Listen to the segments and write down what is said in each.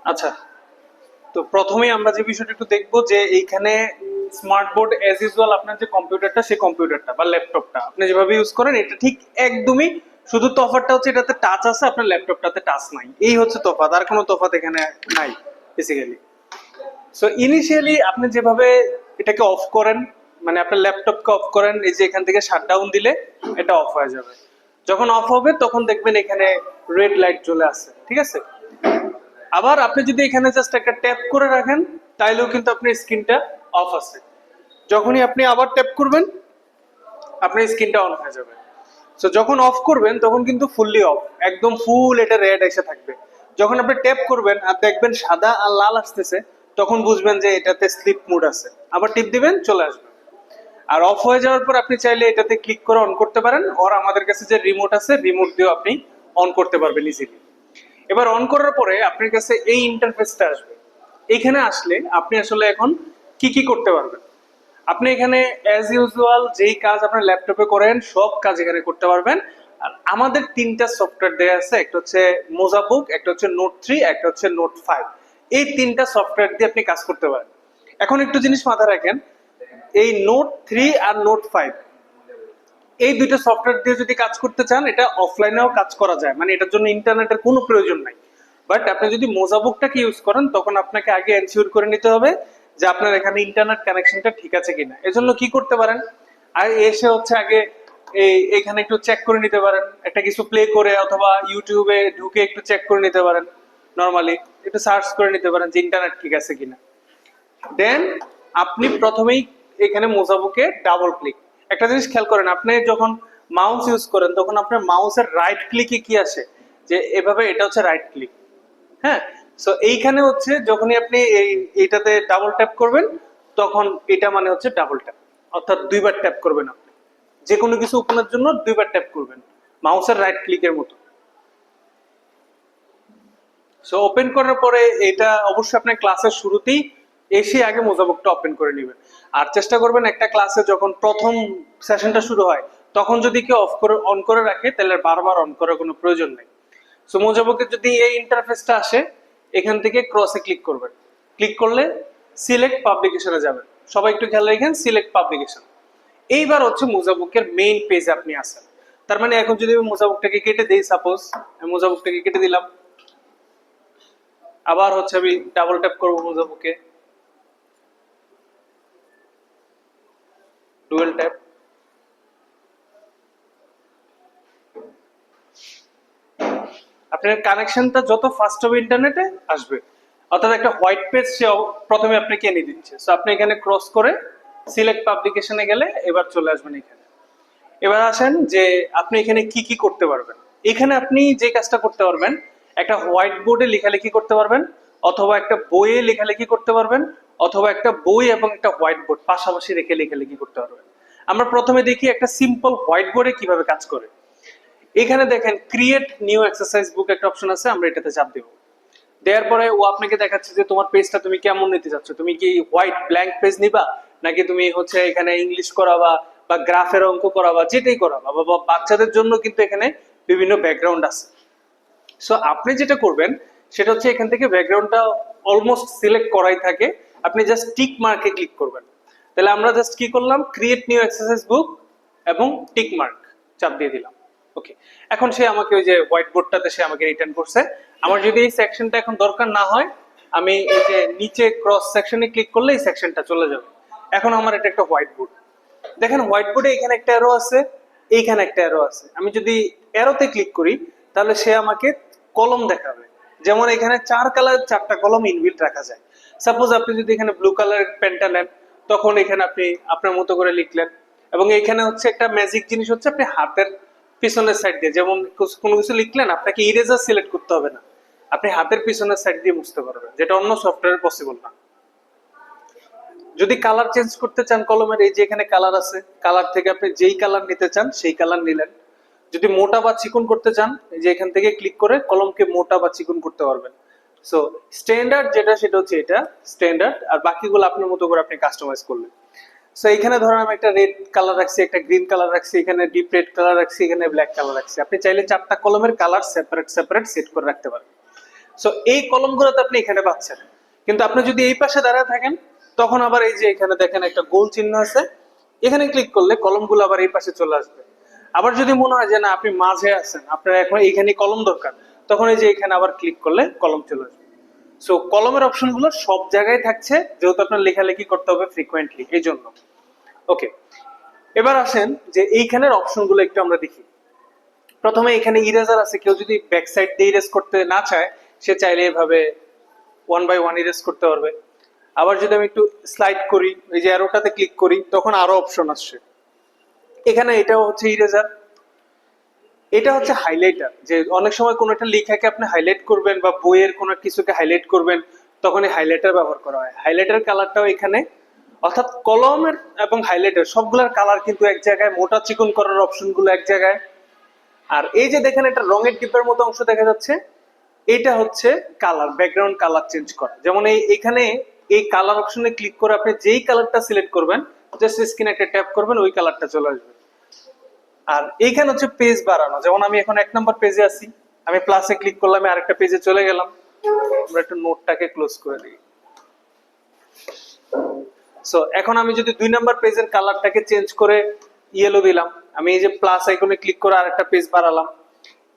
আচ্ছা, তো প্রথমেই আমরা যে বিষয়টা একটু দেখবো যে এইখানে স্মার্ট বোর্ড এজ ইউজুয়াল আপনার যে কম্পিউটারটা সেই কম্পিউটারটা বা ল্যাপটপটা আপনি যেভাবে ইউজ করেন এটা ঠিক একদমই, শুধু তফাৎটা হচ্ছে এটাতে টাচ আছে আপনার ল্যাপটপটাতে টাচ নাই, এই হচ্ছে তফাৎ, আর কোনো তফাৎ এখানে নাই বেসিক্যালি। সো ইনিশিয়ালি আপনি যেভাবে এটাকে অফ করেন, মানে আপনার ল্যাপটপকে অফ করেন, এই যে এখান থেকে শাটডাউন দিলে এটা অফ হয়ে যাবে। যখন অফ হবে তখন দেখবেন এখানে রেড লাইট চলে আসছে, ঠিক আছে। আবার আপনি যদি এখানে জাস্ট একটা ট্যাপ করে রাখেন তাইলেও কিন্তু আপনার স্ক্রিনটা অফ আছে। যখনই আপনি আবার ট্যাপ করবেন আপনার স্ক্রিনটা অন হয়ে যাবে। সো যখন অফ করবেন তখন কিন্তু ফুললি অফ, একদম ফুল এটা রেড এসে থাকবে। যখন আপনি ট্যাপ করবেন আর দেখবেন সাদা আর লাল আসতেছে তখন বুঝবেন যে এটাতে স্লিপ মোড আছে, আবার টিপ দিবেন চলে আসবে। আর অফ হয়ে যাওয়ার পর আপনি চাইলে এটাতে ক্লিক করে অন করতে পারেন, আর আমাদের কাছে যে রিমোট আছে রিমোট দিয়েও আপনি অন করতে পারবেন ইজিলি। এবার অন করার পরে আপনার কাছে এই ইন্টারফেসটা আসবে। এখানে আসলে আপনি আসলে এখন কি কি করতে পারবেন। আপনি এখানে অ্যাজ ইউজুয়াল যেই কাজ আপনার ল্যাপটপে করেন সব কাজ এখানে করতে পারবেন। আর আমাদের তিনটা সফটওয়্যার দেয়া আছে, একটা হচ্ছে মোজাবুক, একটা হচ্ছে নোট 3, একটা হচ্ছে নোট 5। এই তিনটা সফটওয়্যার দিয়ে আপনি কাজ করতে পারেন। এখন একটু জিনিস মাথায় রাখেন, এই নোট 3 আর নোট 5 এই দুইটা সফটওয়্যার দিয়ে যদি কাজ করতে চান এটা অফলাইনেও কাজ করা যায়, মানে এটার জন্য ইন্টারনেটের কোনো প্রয়োজন নাই। বাট আপনি যদি মোজাবুকটাকে ইউজ করেন তখন আপনাকে আগে এনশিওর করে নিতে হবে যে আপনার এখানে ইন্টারনেট কানেকশনটা ঠিক আছে কিনা। এজন্য কি করতে পারেন, আর এসে হচ্ছে আগে এখানে একটু চেক করে নিতে পারেন, একটা কিছু প্লে করে অথবা ইউটিউবে ঢুকে একটু চেক করে নিতে পারেন, নর্মালি একটু সার্চ করে নিতে পারেন যে ইন্টারনেট ঠিক আছে কিনা। দেন আপনি প্রথমেই এখানে মোজাবুকে ডাবল ক্লিক। একটা জিনিস খেয়াল করেন, আপনি যখন মাউস ইউজ করেন তখন আপনার মাউসের রাইট ক্লিকে কি আসে, যে এভাবে এটা হচ্ছে রাইট ক্লিক। হ্যাঁ, সো এইখানে হচ্ছে যখনই আপনি এইটাতে ডাবল ট্যাপ করবেন তখন এটা মানে হচ্ছে ডাবল ট্যাপ, অর্থাৎ দুইবার ট্যাপ করবেন আপনি যে কোনো কিছু ওপেনের জন্য দুইবার ট্যাপ করবেন মাউসের রাইট ক্লিকের মতো। সো ওপেন করার পরে এটা অবশ্যই আপনার ক্লাসের শুরুতেই এসে আগে মোজাবুকটা ওপেন করে নেবেন। আর চেষ্টা করবেন একটা ক্লাসে যখন প্রথম সেশনটা শুরু হয় তখন যদি কেউ অফ করে অন করে রাখে তাহলে বারবার অন করার কোনো প্রয়োজন নেই। সো মোজাবুকের যদি এই ইন্টারফেসটা আসে এখান থেকে ক্রসে ক্লিক করবেন, ক্লিক করলে সিলেক্ট পাবলিকেশনে যাবেন। সবাই একটু খেয়াল রাখেন, সিলেক্ট পাবলিকেশন। এইবার হচ্ছে মোজাবুকের মেইন পেজে আপনি আসেন। তার মানে এখন যদি আমি মোজাবুকটাকে কেটে দিই, সাপোজ আমি মোজাবুকটাকে কেটে দিলাম, আবার হচ্ছে আমি ডাবল ট্যাপ করবো মোজাবুকে, ডুয়েল ট্যাপ। আপনার কানেকশনটা যত ফাস্ট হবে ইন্টারনেটে আসবে, অর্থাৎ একটা হোয়াইট পেজ সে প্রথমে আপনাকে এনে দিচ্ছে। সো আপনি এখানে ক্রস করে সিলেক্ট পাবলিকেশনে গেলে এবার চলে আসবেন এখানে। এবার আসেন যে আপনি এখানে কি কি করতে পারবেন। এখানে আপনি যে কাজটা করতে পারবেন, একটা হোয়াইট বোর্ডে লেখালেখি করতে পারবেন, অথবা একটা বইয়ে লেখালেখি করতে পারবেন, অথবা একটা বই এবং একটা হোয়াইট বোর্ড পাশাপাশি রেখে লেখালেখি করতে পারবেন। আমরা প্রথমে দেখি একটা সিম্পল হোয়াইট বোর্ডে কিভাবে কাজ করে। এখানে দেখেন ক্রিয়েট নিউ এক্সারসাইজ বুক একটা অপশন আছে, আমরা এটাতে চাপ দেব। দেওয়ার পরে ও আপনাকে দেখাচ্ছে যে তোমার পেজটা তুমি কেমন নিতে চাচ্ছ, তুমি কি হোয়াইট ব্ল্যাঙ্ক পেজ নিবা, নাকি তুমি হচ্ছে এখানে ইংলিশ করাবা বা গ্রাফের অঙ্ক করাবা, যেটাই করাবা, বা বাচ্চাদের জন্য কিন্তু এখানে বিভিন্ন ব্যাকগ্রাউন্ড আছে। সো আপনি যেটা করবেন সেটা হচ্ছে এখান থেকে ব্যাকগ্রাউন্ডটা অলমোস্ট সিলেক্ট করাই থাকে, আপনি জাস্ট টিক মার্কে ক্লিক করবেন। তাহলে আমরা জাস্ট কি করলাম, ক্রিয়েট নিউ এক্সারসাইজ বুক এবং টিক মার্ক চাপ দিয়ে দিলাম। ওকে, এখন সে আমাকে ওই যে হোয়াইট বোর্ডটাতে সে আমাকে রিটার্ন করছে। আমার যদি এই সেকশনটা এখন দরকার না হয় আমি এই যে নিচে ক্রস সেকশনে ক্লিক করলে এই সেকশনটা চলে যাবে। এখন আমার এটা একটা হোয়াইট বোর্ড, দেখেন হোয়াইট বোর্ডে এখানে একটা অ্যারো আছে, এইখানে একটা অ্যারো আছে। আমি যদি অ্যারোতে ক্লিক করি তাহলে সে আমাকে কলম দেখাবে, যেমন এখানে 4 কালার 4টা কলম ইনবিল্ট রাখা যায়। সাপোজ আপনি যদি এখানে ব্লু কালারের পেনটা নেন তখন এখানে আপনি আপনার মতো করে লিখলেন। এবং এখানে হচ্ছে একটা ম্যাজিক জিনিস হচ্ছে আপনি হাতের পিছনের সাইড দিয়ে যেমন কোনো কিছু লিখলেন আপনাকে ইরেজার সিলেক্ট করতে হবে না, আপনি হাতের পিছনের সাইড দিয়ে মুছতে পারবেন, যেটা অন্য সফটওয়্যারে পসিবল না। যদি কালার চেঞ্জ করতে চান কলমের, এই যে এখানে কালার আছে, কালার থেকে আপনি যেই কালার নিতে চান সেই কালার নিলেন। যদি মোটা বা চিকন করতে চান এই যে এখান থেকে ক্লিক করে কলমকে মোটা বা চিকন করতে পারবেন। সো স্ট্যান্ডার্ড যেটা সেটা হচ্ছে এটা স্ট্যান্ডার্ড, আর বাকিগুলো আপনার মতো করে আপনি কাস্টমাইজ করলেন। সো এখানে ধরেন আমি একটা রেড কালার রাখছি, একটা গ্রিন কালার রাখছি, এখানে ডিপ রেড কালার রাখছি, এখানে ব্ল্যাক কালার রাখছি। আপনি চাইলে 4টা কলমের কালার সেপারেট সেপারেট সেট করে রাখতে পারেন। সো এই কলমগুলো তো আপনি এখানে পাচ্ছেন, কিন্তু আপনি যদি এই পাশে দাঁড়ায় থাকেন তখন আবার এই যে এখানে দেখেন একটা গোল চিহ্ন আছে, এখানে ক্লিক করলে কলমগুলো আবার এই পাশে চলে আসবে। আবার যদি মনে হয় যে না আপনি মাঝে আছেন, আপনার এখন এইখানে কলম দরকার, তখন এই যে এখানে আবার ক্লিক করলে কলম চলে আসবে। সো কলমের অপশনগুলো সব জায়গায় থাকছে, যেহেতু আপনার লেখালেখি করতে হবে ফ্রিকোয়েন্টলি, এই জন্য। ওকে, এবার আসেন যে এইখানের অপশনগুলো একটু আমরা দেখি। প্রথমে এখানে ইরেজার আছে, কেউ যদি ব্যাক সাইড দিয়ে ইরেজ করতে না চায়, সে চাইলে এভাবে 1 বাই 1 ইরেজ করতে পারবে। আবার যদি আমি একটু স্লাইড করি, এই যে অ্যারোটাতে ক্লিক করি, তখন আরো অপশন আসছে। এখানে এটাও হচ্ছে ইরেজার, এটা হচ্ছে হাইলাইটার, যে অনেক সময় কোনো একটা লেখাকে আপনি হাইলাইট করবেন বা বইয়ের কোনো কিছুকে হাইলাইট করবেন, তখন এই হাইলাইটার ব্যবহার করা হয়। হাইলাইটার কালারটাও এখানে, অর্থাৎ কলমের এবং হাইলাইটার সবগুলোর কালার কিন্তু এক জায়গায়, মোটা চিকন করার অপশনগুলো এক জায়গায়। আর এই যে দেখেন একটা রঙের ডিব্বার মতো অংশ দেখা যাচ্ছে, এটা হচ্ছে কালার, ব্যাকগ্রাউন্ড কালার চেঞ্জ করা। যেমন এখানে এই কালার অপশনে ক্লিক করে আপনি যেই কালারটা সিলেক্ট করবেন, জাস্ট স্ক্রিনে একটা ট্যাপ করবেন, ওই কালারটা চলে আসবে। আর এইখানে হচ্ছে পেজ বাড়ানো, যেমন আমি এখন 1 নম্বর পেজে আছি, আমি প্লাসে ক্লিক করলাম, আমি আরেকটা পেজে চলে গেলাম। আমরা একটু নোটটাকে ক্লোজ করে দিই। সো এখন আমি যদি 2 নম্বর পেজের কালারটাকে চেঞ্জ করে ইয়েলো দিলাম, আমি এই যে প্লাস আইকনে ক্লিক করে আরেকটা পেজ বাড়ালাম,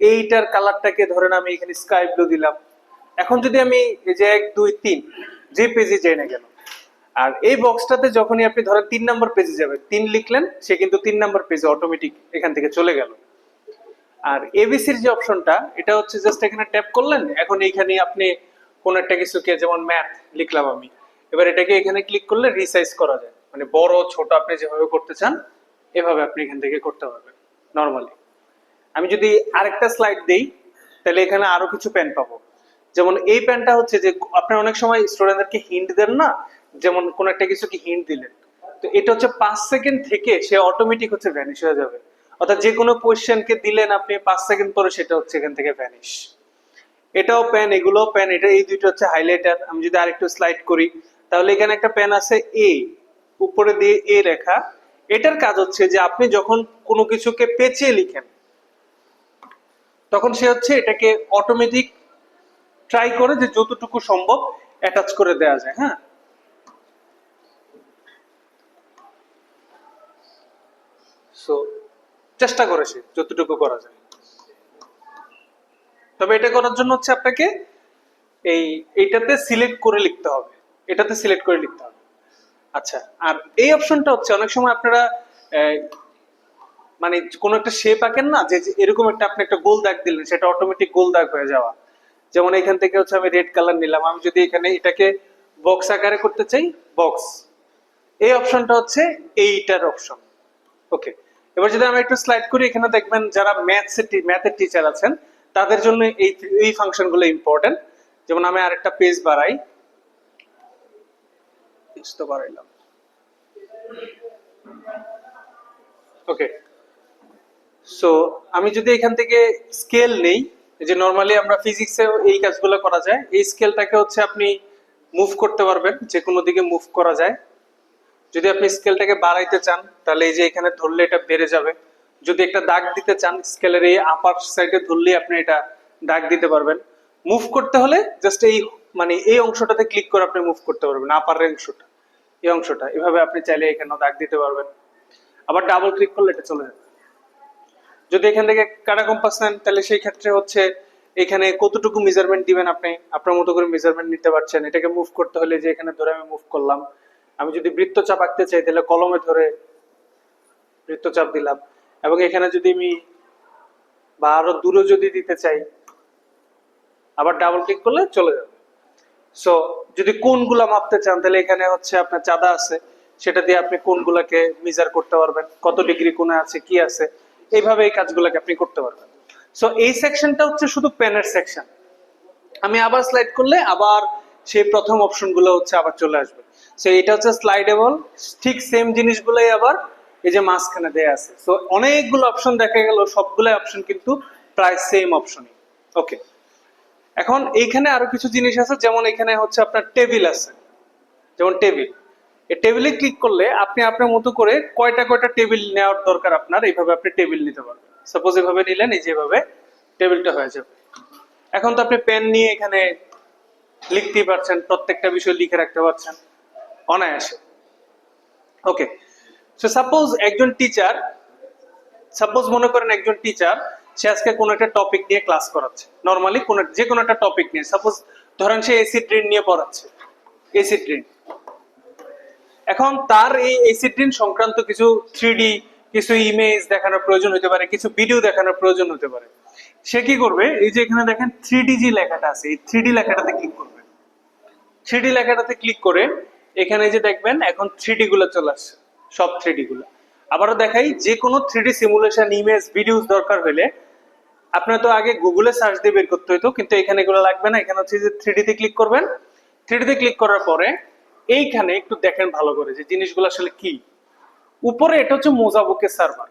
এইটার কালারটাকে ধরেন আমি এখানে স্কাই ব্লু দিলাম। এখন যদি আমি এই যে 1 2 3 যে পেজে যাই না কেন, আর এই বক্সটাতে যখনই আপনি ধরেন 3 নম্বর পেজে যাবেন, 3 লিখলেন, সে কিন্তু 3 নম্বর পেজে অটোমেটিক এখান থেকে চলে গেল। আর এবিসির যে অপশনটা, এটা হচ্ছে জাস্ট এখানে ট্যাপ করলেন, এখন এইখানে আপনি কোন একটা কিছুকে, যেমন ম্যাথ লিখলাম আমি, এবার এটাকে এখানে ক্লিক করলে রিসাইজ করা যায়, মানে বড় ছোট আপনি যেভাবে করতে চান এভাবে আপনি এখান থেকে করতে পারবেন নরমালি। আমি যদি আরেকটা স্লাইড দেই, তাহলে এখানে আরো কিছু পেন পাবো। যেমন এই পেনটা হচ্ছে যে আপনি অনেক সময় স্টুডেন্টদেরকে হিন্ট দেন না, যেমন কোন একটা কিছু কি হিন্ট দিলেন, তো এটা হচ্ছে 5 সেকেন্ড থেকে সে অটোমেটিক হচ্ছে ভ্যানিশ হয়ে যাবে। অর্থাৎ যে কোনো কোয়েশ্চেনকে দিলেন আপনি, 5 সেকেন্ড পরে সেটা হচ্ছে এখান থেকে ভ্যানিশ। এটাও পেন, এগুলোও পেন, এটা এই দুইটা হচ্ছে হাইলাইটার। আমি যদি আরেকটু স্লাইড করি, তাহলে এখানে একটা পেন আছে এ, উপরে দিয়ে এ লেখা। এটার কাজ হচ্ছে যে আপনি যখন কোনো কিছুকে পেঁচিয়ে লিখেন, তখন সে হচ্ছে এটাকে অটোমেটিক ট্রাই করে যে যতটুকু সম্ভব অ্যাটাচ করে দেওয়া যায়। হ্যাঁ, সো চেষ্টা করে সে যতটুকু করা যায়। তবে এটা করার জন্য হচ্ছে আপনাকে এইটাতে সিলেক্ট করে লিখতে হবে, এটাতে সিলেক্ট করে লিখতে হবে। আচ্ছা, আর এই অপশনটা হচ্ছে অনেক সময় আপনারা মানে কোনো একটা শেপ আঁকেন না, যে এরকম একটা আপনি একটা গোল দাগ দিলেন, সেটা অটোমেটিক গোল দাগ হয়ে যাওয়া। যেমন এখান থেকে হচ্ছে আমি রেড কালার নিলাম, আমি যদি এখানে এটাকে বক্স আকারে করতে চাই, বক্স, এই অপশনটা হচ্ছে এইটার অপশন। ওকে, এবার যদি আমি একটু স্লাইড করি, এখানে দেখবেন যারা ম্যাথের টিচার আছেন তাদের জন্য এই ফাংশন গুলো ইম্পর্টেন্ট। যেমন আমি আরেকটা পেজ বাড়াই, তো বাড়াইলাম। ওকে, সো আমি যদি এখান থেকে স্কেল নেই, এই যে নরমালি আমরা ফিজিক্সে এই কাজগুলো করা যায়, এই স্কেলটাকে হচ্ছে আপনি মুভ করতে পারবেন, যে কোনো দিকে মুভ করা যায়। যদি আপনি স্কেলটাকে বাড়াইতে চান, তাহলে এই যে এখানে ধরলে এটা বেড়ে যাবে। যদি একটা দাগ দিতে চান, স্কেলের এই আপার সাইডে ধরলে আপনি এটা দাগ দিতে পারবেন। মুভ করতে হলে জাস্ট এই মানে এই অংশটাতে ক্লিক করে আপনি মুভ করতে পারবেন, আপার অংশটা, এই অংশটা এভাবে আপনি চাইলে এখানে দাগ দিতে পারবেন। আবার ডাবল ক্লিক করলে এটা চলে যাবে। যদি এখান থেকে কাটা কম্পাস নেন, তাহলে সেই ক্ষেত্রে হচ্ছে এখানে কতটুকু মেজারমেন্ট দিবেন, আপনি আপনার মতো করে মেজারমেন্ট নিতে পারছেন। এটাকে মুভ করতে হলে যে এখানে ধরে আমি মুভ করলাম। আমি যদি বৃত্তচাপ আঁকতে চাই, তাহলে কলমে ধরে বৃত্তচাপ দিলাম, এবং এখানে যদি আমি বা আরো দূরে যদি দিতে চাই, আবার ডাবল ক্লিক করলে চলে যাবে। সো যদি কোণগুলা মাপতে চান, তাহলে এখানে হচ্ছে আপনার চাঁদা আছে, সেটা দিয়ে আপনি কোণগুলাকে মেজার করতে পারবেন, কত ডিগ্রি কোণে আছে কি আছে, এইভাবে এই কাজগুলোকে আপনি করতে পারবেন। সো এই সেকশনটা হচ্ছে শুধু পেনের সেকশন। আমি আবার স্লাইড করলে আবার সেই প্রথম অপশনগুলো হচ্ছে আবার চলে আসবে। সো এটা হচ্ছে স্লাইডেবল, ঠিক সেম জিনিসগুলোই আবার এই যে মাঝখানে দেয়া আছে। সো অনেকগুলো অপশন দেখা গেল, সবগুলো অপশন কিন্তু প্রায় সেম অপশনই। ওকে, এখন এইখানে আরো কিছু জিনিস আছে, যেমন এখানে হচ্ছে আপনার টেবিল আছে, যেমন টেবিল। এই টেবিলে ক্লিক করলে আপনি আপনার মতো করে কয়টা কয়টা টেবিল নেওয়ার দরকার আপনার, এইভাবে আপনি টেবিল নিতে পারবেন। সাপোজ এভাবে নিলেন, এই যেভাবে টেবিলটা হয়ে যাবে। এখন তো আপনি পেন নিয়ে এখানে লিখতেই পারছেন, প্রত্যেকটা বিষয় লিখে রাখতে পারছেন অনায়াসে। ওকে, সো সাপোজ মনে করেন একজন টিচার সে আজকে কোনো একটা টপিক নিয়ে ক্লাস করাচ্ছে, নরমালি যে কোনো একটা টপিক নিয়ে, সাপোজ ধরেন সে এসিড রেইন নিয়ে পড়াচ্ছে, এসিড রেইন। এখন তার এই এসিড রেইন সংক্রান্ত কিছু 3D কিছু ইমেজ দেখানোর প্রয়োজন হতে পারে, কিছু ভিডিও দেখানোর প্রয়োজন হতে পারে। সে কি করবে, এই যে এখানে দেখেন 3D যে লেখাটা আছে, এই 3D লেখাটাতে ক্লিক করবে। 3D লেখাটাতে ক্লিক করে এখানে যে দেখবেন এখন 3D গুলো চলে আসছে, সব 3D গুলো। আবারও দেখাই, যে কোনো 3D সিমুলেশন ইমেজ ভিডিওস দরকার হলে আপনার তো আগে গুগলে সার্চ দিয়ে বের করতে হতো, কিন্তু এখানে এগুলো লাগবে না। এখানে হচ্ছে যে 3D তে ক্লিক করবেন। 3D তে ক্লিক করার পরে এইখানে একটু দেখেন ভালো করে যে জিনিসগুলো আসলে কি। উপরে এটা হচ্ছে মোজাবুকের সার্ভার।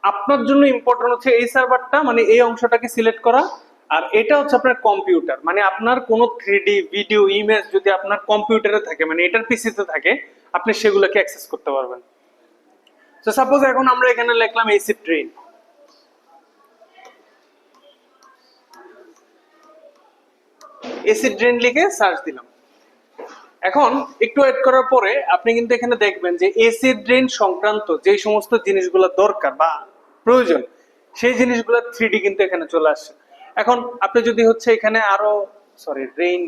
আপনার জন্য ইম্পর্টেন্ট হচ্ছে এই সার্ভারটা, মানে এই অংশটাকে সিলেক্ট করা। আর এটা হচ্ছে আপনার কম্পিউটার, মানে আপনার কোনো 3D ভিডিও ইমেজ যদি আপনার কম্পিউটারে থাকে, মানে এটার পিসিতে থাকে, আপনি সেগুলোকে অ্যাক্সেস করতে পারবেন। তো সাপোজ এখন আমরা এখানে লিখলাম এসিড রেইন, এসিড রেইন লিখে সার্চ দিলাম। এখন একটু ওয়েট করার পরে আপনি কিন্তু এখানে দেখবেন যে এসিড রেইন সংক্রান্ত যে সমস্ত জিনিসগুলো দরকার বা প্রয়োজন, সেই জিনিসগুলো 3D কিন্তু এখানে চলে আসছে। এখন আপনি যদি হচ্ছে এখানে আরো রেইন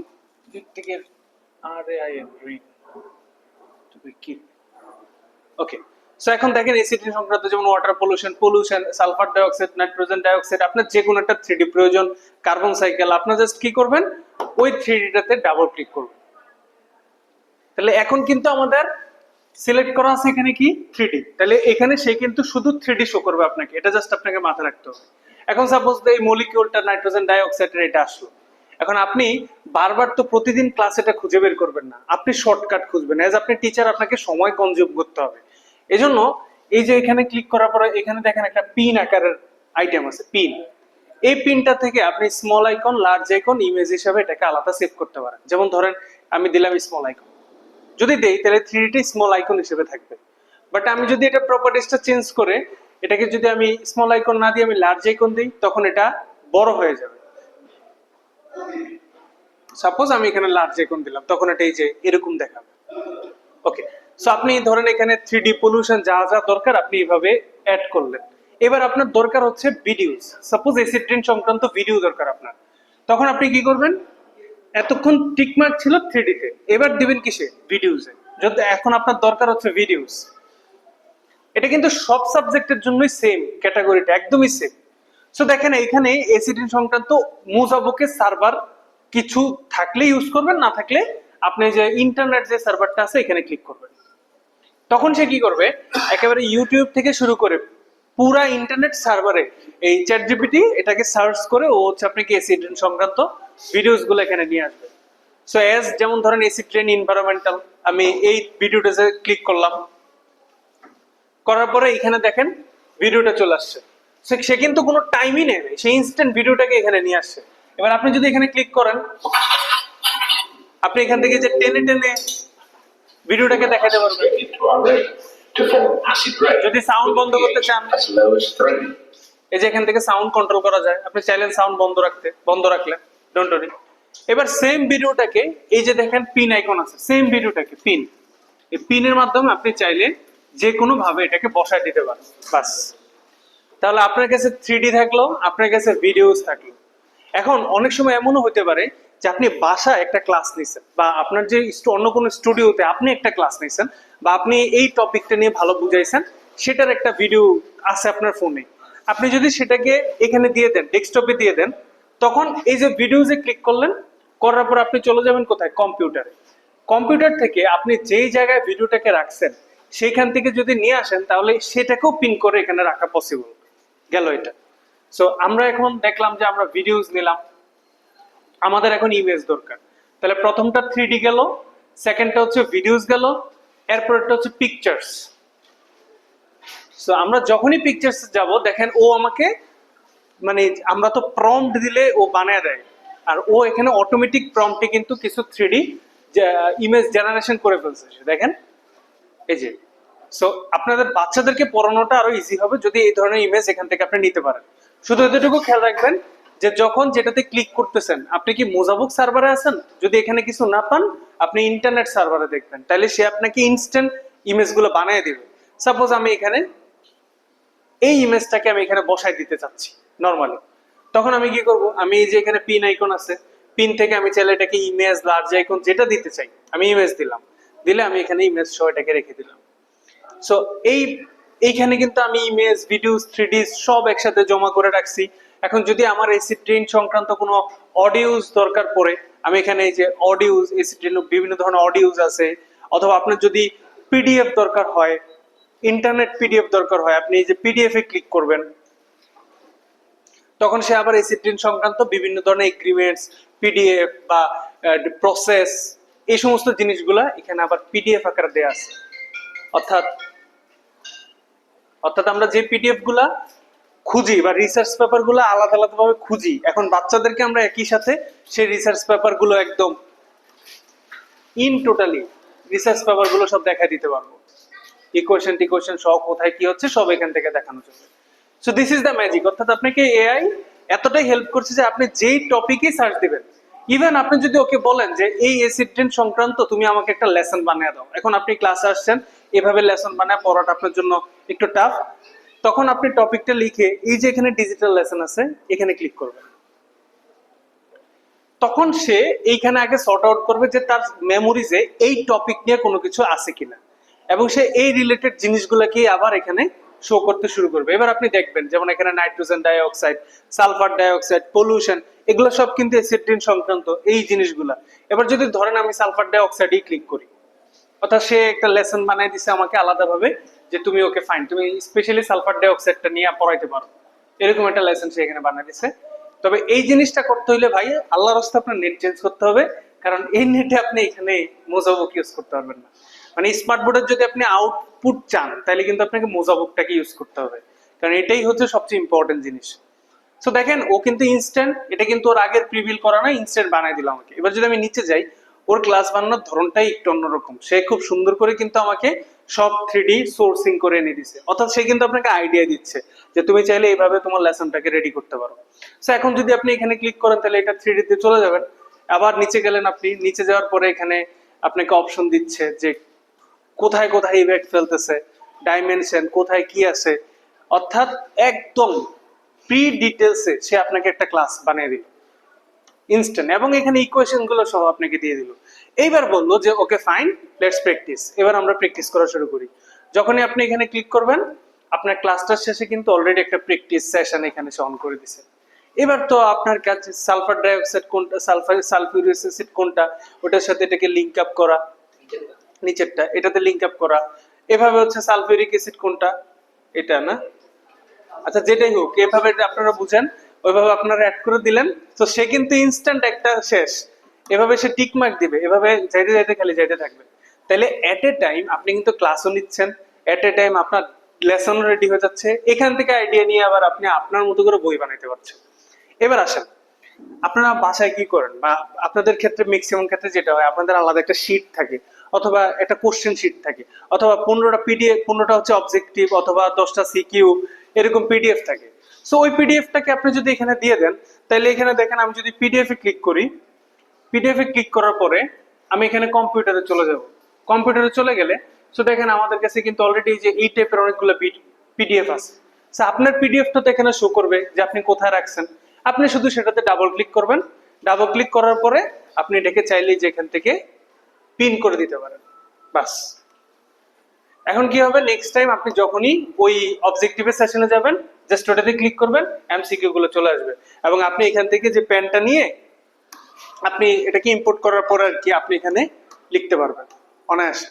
থেকে রেইন কি, ওকে। সো এখন দেখেন এসিড রেইন সংক্রান্ত যেমন water pollution, sulphur dioxide, nitrogen dioxide, আপনার যে কোনো একটা 3D প্রয়োজন, কার্বন সাইকেল, আপনার জাস্ট কি করবেন, ওই 3D টাতে ডাবল ক্লিক করবেন। তাহলে এখন কিন্তু আমাদের সিলেক্ট করা আছে এখানে কি 3D, তাহলে এখানে সে কিন্তু শুধু 3D শো করবে আপনাকে, এটা জাস্ট আপনাকে মাথায় রাখতে হবে। এখন সাপোজ এই মলিকিউলটা নাইট্রোজেন ডাইঅক্সাইডের এটা আসলো, এখন আপনি বারবার তো প্রতিদিন ক্লাস এটা খুঁজে বের করবেন না, আপনি শর্টকাট খুঁজবেন। এজ আপনি টিচার, আপনাকে সময় কনজিউম করতে হবে। এজন্য এই যে এখানে ক্লিক করার পরে এখানে দেখেন একটা পিন আকারের আইটেম আছে, পিন। এই পিনটা থেকে আপনি small icon, large icon, image হিসাবে এটাকে আলাদা সেভ করতে পারেন। যেমন ধরেন আমি দিলাম স্মল আইকন, যদি দেই তাহলে 3D স্মল আইকন হিসেবে থাকবে। বাট আমি যদি এটা প্রপার্টিসটা চেঞ্জ করে এটাকে যদি আমি স্মল আইকন না দিয়ে আমি লার্জ আইকন দিই, তখন এটা বড় হয়ে যাবে। সাপোজ আমি এখানে লার্জ আইকন দিলাম, তখন এটা এই যে এরকম দেখাবে। ওকে, সো আপনি ধরেন এখানে 3D পলিউশন যা যা দরকার আপনি এইভাবে অ্যাড করলেন। এবার আপনার দরকার হচ্ছে ভিডিওস, সাপোজ এসিড রেইন সংক্রান্ত ভিডিও দরকার আপনার, তখন আপনি কি করবেন, এতক্ষণ টিকমার্ক ছিল 3D তে, এবার দিবেন কিসে, ভিডিওসে। যদি এখন আপনার দরকার হচ্ছে ভিডিওস, এটা কিন্তু সব সাবজেক্টের জন্যই সেম, ক্যাটাগরিটা একদমই সেম। সো দেখেন এখানে এসিড রেইন সংক্রান্ত মোজাবুকের সার্ভার কিছু থাকলে ইউজ করবেন, না থাকলে আপনি যে ইন্টারনেট যে সার্ভারটা আছে এখানে ক্লিক করবেন। তখন সে কি করবে, একেবারে ইউটিউব থেকে শুরু করে পুরা ইন্টারনেট সার্ভারে এই চ্যাট জিপিটি এটাকে সার্চ করে ও হচ্ছে আপনাকে এসিড রেইন সংক্রান্ত ভিডিওস গুলো এখানে নিয়ে আসবে। সো এজ যেমন ধরেন এসিড রেইন এনভায়রনমেন্টাল, আমি এই ভিডিওটাতে ক্লিক করলাম, করার পরে এখানে দেখেন ভিডিওটা চলে আসছে। সে কিন্তু কোনো টাইমই নেবে, সে ইনস্ট্যান্ট ভিডিওটাকে এখানে নিয়ে আসছে। এবার আপনি যদি এখানে ক্লিক করেন, আপনি এখান থেকে যে টেনে টেনে ভিডিওটাকে দেখাতে পারবেন। যদি সাউন্ড বন্ধ করতে চান, এই যে এখান থেকে সাউন্ড কন্ট্রোল করা যায়, আপনি চাইলেন সাউন্ড বন্ধ রাখলেন, ডোন্ট ওয়ারি। এবার সেম ভিডিওটাকে এই যে দেখেন পিন আইকন আছে, সেম ভিডিওটাকে পিন, এই পিনের মাধ্যমে আপনি চাইলে যে কোনো ভাবে এটাকে বসায় দিতে পারেন, বাস। তাহলে আপনার কাছে 3D থাকলো, আপনার কাছে ভিডিওস থাকলো। এখন অনেক সময় এমনও হতে পারে যে আপনি বাসায় একটা ক্লাস নিছেন, বা আপনার যে অন্য কোনো স্টুডিওতে আপনি একটা ক্লাস নিছেন, বা আপনি এই টপিকটা নিয়ে ভালো বুঝাইছেন, সেটার একটা ভিডিও আছে আপনার ফোনে। আপনি যদি সেটাকে এখানে দিয়ে দেন, ডেস্কটপে দিয়ে দেন, তখন এই যে ভিডিওসে ক্লিক করলেন, করার পর আপনি চলে যাবেন কোথায়, কম্পিউটারে। কম্পিউটার থেকে আপনি যেই জায়গায় ভিডিওটাকে রাখছেন সেইখান থেকে যদি নিয়ে আসেন, তাহলে সেটাকেও পিন করে এখানে রাখা পসিবল গেল এটা। সো আমরা এখন দেখলাম যে আমরা ভিডিওস নিলাম, আমাদের এখন ইমেজ দরকার। তাহলে প্রথমটা 3D গেল, সেকেন্ডটা হচ্ছে ভিডিওস গেল, এরপরটা হচ্ছে পিকচার্স। সো আমরা যখনই পিকচার্স যাব, দেখেন ও আমাকে, মানে আমরা তো প্রম্পট দিলে ও বানায় দেয়, আর ও এখানে অটোমেটিক প্রম্পটে কিন্তু কিছু 3D ইমেজ জেনারেশন করে ফেলছে দেখেন, এই যে। সো আপনাদের বাচ্চাদেরকে পড়ানোটা আরো ইজি হবে যদি এই ধরনের ইমেজ এখান থেকে আপনি নিতে পারেন। শুধু এতটুকু খেয়াল রাখবেন যে যখন যেটাতে ক্লিক করতেছেন, আপনি কি মোজাবুক সার্ভারে আছেন, যদি এখানে কিছু না পান আপনি ইন্টারনেট সার্ভারে দেখবেন, তাহলে সে আপনাকে ইনস্ট্যান্ট ইমেজগুলো বানিয়ে দিবে। সাপোজ আমি এখানে এই ইমেজটাকে আমি এখানে বসাই দিতে চাচ্ছি নরমালি, তখন আমি কি করব, আমি এই যে এখানে পিন আইকন আছে, পিন থেকে আমি চাইলে এটাকে ইমেজ, লার্জ আইকন যেটা দিতে চাই আমি ইমেজ দিলাম, দিলে আমি এখানে ইমেজ সহ এটাকে রেখে দিলাম। সো এইখানে কিন্তু আমি ইমেজ, ভিডিওস, 3D সব একসাথে জমা করে রাখছি। এখন যদি আমার এসি ট্রেন সংক্রান্ত কোনো অডিওস দরকার পড়ে, আমি এখানে এই যে অডিওস, এসি ট্রেন বিভিন্ন ধরনের অডিওস আছে, অথবা আপনার যদি পিডিএফ দরকার হয়, ইন্টারনেট পিডিএফ দরকার হয়, আপনি এই যে পিডিএফ এ ক্লিক করবেন, তখন সে আবার এসি ট্রেন সংক্রান্ত বিভিন্ন ধরনের এগ্রিমেন্টস, পিডিএফ বা প্রসেস, এই সমস্ত জিনিসগুলা এখানে আবার পিডিএফ আকারে দেয়া আছে। অর্থাৎ অর্থাৎ আমরা যে পিডিএফ গুলা খুঁজি বা রিসার্চ পেপার গুলো আলাদা আলাদা ভাবে খুঁজি, এখন বাচ্চাদেরকে আমরা একই সাথে সেই রিসার্চ পেপার গুলো একদম ইন টোটালি রিসার্চ পেপার গুলো সব দেখা দিতে পারবো, ইকুয়েশন টিকুয়েশন সব কোথায় কি হচ্ছে সব এখান থেকে দেখানো যাবে। So this is the magic. অর্থাৎ আপনাকে এআই এতটাই হেল্প করছে যে আপনি যেই টপিকে সার্চ দিবেন, ইভেন আপনি যদি ওকে বলেন যে এই অ্যাসিডেন্ট সংক্রান্ত তুমি আমাকে একটা লেসন বানিয়ে দাও, এখন আপনি ক্লাসে আসছেন, এভাবে লেসন বানায় পড়াটা আপনার জন্য একটু টাফ, তখন আপনি টপিকটা লিখে এই যে এখানে ডিজিটাল লেসন আছে এখানে ক্লিক করবেন, তখন সে এইখানে আগে সর্ট আউট করবে যে তার মেমোরিজে এই টপিক নিয়ে কোনো কিছু আছে কিনা, এবং সে এই রিলেটেড জিনিসগুলোকে আবার এখানে শো করতে শুরু করবে। এবার আপনি দেখবেন যেমন এখানে nitrogen dioxide, sulphur dioxide, pollution, এগুলো সব কিন্তু অ্যাসিড সংক্রান্ত এই জিনিসগুলা। এবার যদি ধরেন আমি সালফার ডাইঅক্সাইডই ক্লিক করি, অর্থাৎ সে একটা লেসন বানাই দিছে আমাকে আলাদাভাবে যে তুমি ওকে ফাইন, তুমি স্পেশালি সালফার ডাইঅক্সাইডটা নিয়ে পড়াইতে পারো, এরকম একটা লেসন সে এখানে বানাই দিছে। তবে এই জিনিসটা করতে হইলে ভাই আল্লাহর রাস্তায় আপনার নেট চেঞ্জ করতে হবে, কারণ এই নেটে আপনি এখানে মোজাবুক ইউজ করতে পারবেন না। মানে স্মার্ট বোর্ডের যদি আপনি আউটপুট চান তাহলে কিন্তু আপনাকে মোজাবুকটাকে ইউজ করতে হবে, কারণ এটাই হচ্ছে সবচেয়ে ইম্পর্টেন্ট জিনিস। সো দেখেন ও কিন্তু ইনস্ট্যান্ট, এটা কিন্তু ওর আগের প্রিবিল করা না, ইনস্ট্যান্ট বানাই দিল আমাকে। এবার যদি আমি নিচে যাই, ওর ক্লাস বানানোর ধরনটাই একটু অন্যরকম, সে খুব সুন্দর করে কিন্তু আমাকে সব 3D সোর্সিং করে এনে দিছে, অর্থাৎ সে কিন্তু আপনাকে আইডিয়া দিচ্ছে যে তুমি চাইলে এইভাবে তোমার লেসনটাকে রেডি করতে পারো। সো এখন যদি আপনি এখানে ক্লিক করেন তাহলে এটা 3D তে চলে যাবেন। আবার নিচে গেলেন, আপনি নিচে যাওয়ার পরে এখানে আপনাকে অপশন দিচ্ছে যে কোথায় কোথায় ইফেক্ট ফেলতেছে, ডাইমেনশন কোথায় কি আছে, অর্থাৎ একদম প্রি ডিটেলসে সে আপনাকে একটা ক্লাস বানিয়ে দিল ইনস্ট্যান্ট, এবং এখানে ইকুয়েশন গুলো সহ আপনাকে দিয়ে দিল। এইবার বললো যে ওকে ফাইন, লেটস প্র্যাকটিস, এবার আমরা প্র্যাকটিস করা শুরু করি। যখনই আপনি এখানে ক্লিক করবেন আপনার ক্লাসটার শেষে কিন্তু অলরেডি একটা প্র্যাকটিস সেশন এখানে অন করে দিছে। এবার তো আপনার কাছে সালফার ডাইঅক্সাইড কোনটা, সালফিউরিক অ্যাসিড কোনটা, ওটার সাথে এটাকে লিংক আপ করা, নিচেরটা এটাতে লিংক আপ করা, এভাবে হচ্ছে সালফিউরিক অ্যাসিড কোনটা, এটা না, আচ্ছা যেটাই হোক এভাবে আপনারা বুঝেন, ওইভাবে আপনারা অ্যাড করে দিলেন, তো সে কিন্তু ইনস্ট্যান্ট একটা শেষ, এভাবে সে টিক মার্ক দিবে, এভাবে যাইতে যাইতে খালি যাইতে থাকবে। তাহলে এট এ টাইম আপনি কিন্তু ক্লাসও নিচ্ছেন, এট এ টাইম আপনার লেসন রেডি হয়ে যাচ্ছে, এখান থেকে আইডিয়া নিয়ে আবার আপনি আপনার মতো করে বই বানাইতে পারছেন। এবার আসেন আপনারা বাসায় কি করেন, বা আপনাদের ক্ষেত্রে ম্যাক্সিমাম ক্ষেত্রে যেটা হয় আপনাদের আলাদা একটা শীট থাকে, অথবা একটা কোশ্চেন শীট থাকে, অথবা 15টা পিডিএফ, 15টা হচ্ছে অবজেক্টিভ, অথবা 10টা সিকিউ, এরকম পিডিএফ থাকে। সো ওই পিডিএফটাকে আপনি যদি এখানে দিয়ে দেন, তাহলে এখানে দেখেন আমি যদি পিডিএফ এ ক্লিক করি, পিডিএফ এ ক্লিক করার পরে আমি এখানে কম্পিউটারে চলে যাব, কম্পিউটারে চলে গেলে সো দেখেন আমাদের কাছে কিন্তু অলরেডি যে এই টাইপের অনেকগুলো পিডিএফ আছে। সো আপনার পিডিএফটা তো এখানে শো করবে যে আপনি কোথায় রাখছেন, আপনি শুধু সেটাতে ডাবল ক্লিক করবেন, ডাবল ক্লিক করার পরে আপনি এটাকে চাইলেই যে এখান থেকে পিন করে দিতে পারেন, বাস। এখন কি হবে, নেক্সট টাইম আপনি যখনই ওই অবজেক্টিভের সেশনে যাবেন জাস্ট ওটাতে ক্লিক করবেন, এমসিকিউ গুলো চলে আসবে, এবং আপনি এখান থেকে যে পেনটা নিয়ে আপনি এটাকে ইম্পোর্ট করার পর আর কি আপনি এখানে লিখতে পারবেন অনায়াসে।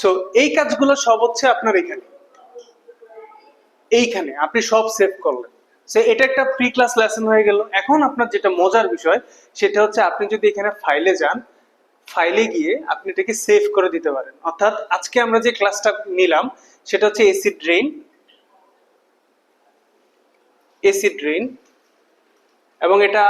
সো এই কাজগুলো সব হচ্ছে আপনার এইখানে আপনি সব সেভ করলেন। সো এটা একটা প্রি ক্লাস লেসন হয়ে গেল। এখন আপনার যেটা মজার বিষয় সেটা হচ্ছে আপনি যদি এখানে ফাইলে যান, ফাইলে গিয়ে আপনি এটাকে সেভ করে দিতে পারেন। অর্থাৎ আজকে আমরা যে ক্লাসটা নিলাম সেটা হচ্ছে এসিড রেইন, এবং এটা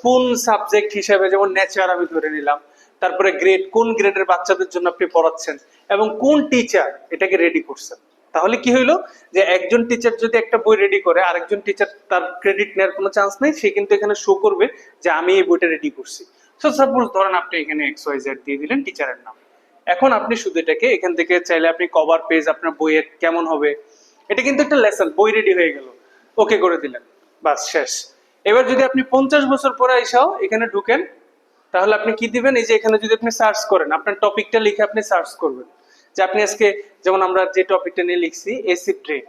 কোন সাবজেক্ট হিসেবে, যেমন নেচার আমি ধরে নিলাম, তারপরে গ্রেড, কোন গ্রেডের বাচ্চাদের জন্য আপনি পড়াচ্ছেন, এবং কোন টিচার এটাকে রেডি করছেন, তাহলে কি হইলো যে একজন টিচার যদি একটা বই রেডি করে আরেকজন টিচার তার ক্রেডিট নেওয়ার কোনো চান্স নেই, সে কিন্তু এখানে শো করবে যে আমি এই বইটা রেডি করছি। সো সাপোজ ধরেন আপনি এখানে XYZ দিয়ে দিলেন টিচারের নাম। এখন আপনি শুধু এটাকে এখান থেকে চাইলে আপনি কভার পেজ আপনার বইয়ের কেমন হবে, এটা কিন্তু একটা লেসন, বই রেডি হয়ে গেল, ওকে করে দিলেন, বাস শেষ। এবার যদি আপনি 50 বছর পরে এসাও এখানে ঢুকেন, তাহলে আপনি কি দিবেন, এই যে এখানে যদি আপনি সার্চ করেন আপনার টপিকটা লিখে আপনি সার্চ করবেন যে আপনি আজকে, যেমন আমরা যে টপিকটা নিয়ে লিখছি এসিড রেইন,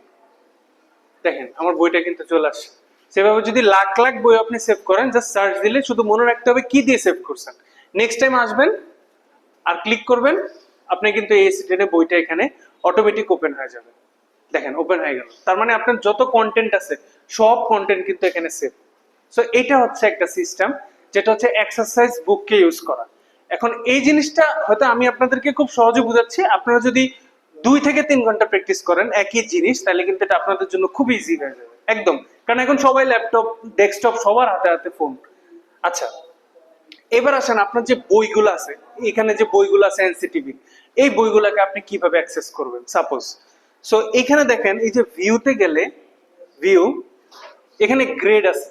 দেখেন আমার বইটা কিন্তু চলে আসছে। সেভাবে যদি লাখ লাখ বই আপনি সেভ করেন, জাস্ট সার্চ দিলে শুধু মনে রাখতে হবে কি দিয়ে সেভ করছেন। নেক্সট টাইম আসবেন আর ক্লিক করবেন, আপনি কিন্তু এই এসিড রেইনের বইটা এখানে অটোমেটিক ওপেন হয়ে যাবে। দেখেন ওপেন হয়ে গেল, তার মানে আপনার যত কন্টেন্ট আছে সব কন্টেন্ট কিন্তু এখানে সেভ। সো এটা হচ্ছে একটা সিস্টেম, যেটা হচ্ছে এক্সারসাইজ বুককে ইউজ করা। এখন এই জিনিসটা হয়তো আমি আপনাদেরকে খুব সহজে বুঝাচ্ছি, আপনারা যদি 2 থেকে 3 ঘন্টা প্র্যাকটিস করেন একই জিনিস, তাহলে কিন্তু এটা আপনাদের জন্য খুব ইজি হয়ে যাবে একদম। কারণ এখন সবাই ল্যাপটপ, ডেস্কটপ, সবার হাতে হাতে ফোন। আচ্ছা, এবার আসেন আপনার যে বইগুলো আছে, এখানে যে বইগুলো আছে এনসিটিভি, এই বইগুলোকে আপনি কিভাবে অ্যাক্সেস করবেন সাপোজ। সো এখানে দেখেন এই যে ভিউতে গেলে, ভিউ, এখানে গ্রেড আছে,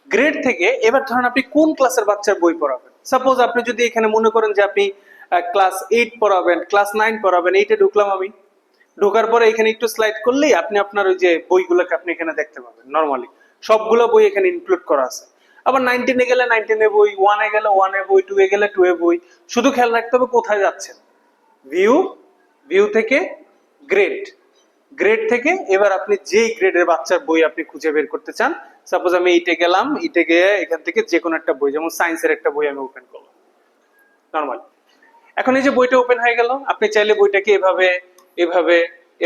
গ্রেড থেকে এবার ধরেন আপনি কোন ক্লাসের বাচ্চার বই পড়াবেন। সাপোজ আপনি যদি এখানে মনে করেন যে আপনি ক্লাস 8 পড়াবেন, ক্লাস 9 পড়াবেন, 8-এ ঢুকলাম আমি, ঢোকার পরে এখানে একটু স্লাইড করলেই আপনি আপনার ওই যে বইগুলোকে আপনি এখানে দেখতে পাবেন। নরমালি সবগুলো বই এখানে ইনক্লুড করা আছে। আবার 19-এ গেলে 19-এ বই, 1-এ গেলে 1-এ বই, 2-এ গেলে 2-এ বই। শুধু খেয়াল রাখতে হবে কোথায় যাচ্ছেন। ভিউ, ভিউ থেকে গ্রেড, গ্রেড থেকে এবার আপনি যেই গ্রেডের বাচ্চার বই আপনি খুঁজে বের করতে চান, সাপোজ আমি এইটে গেলাম, এইটে গিয়ে এখান থেকে যে কোনো একটা বই, যেমন সায়েন্সের একটা বই আমি ওপেন করলাম নরমাল। এখন এই যে বইটা ওপেন হয়ে গেল, আপনি চাইলে বইটাকে এভাবে এভাবে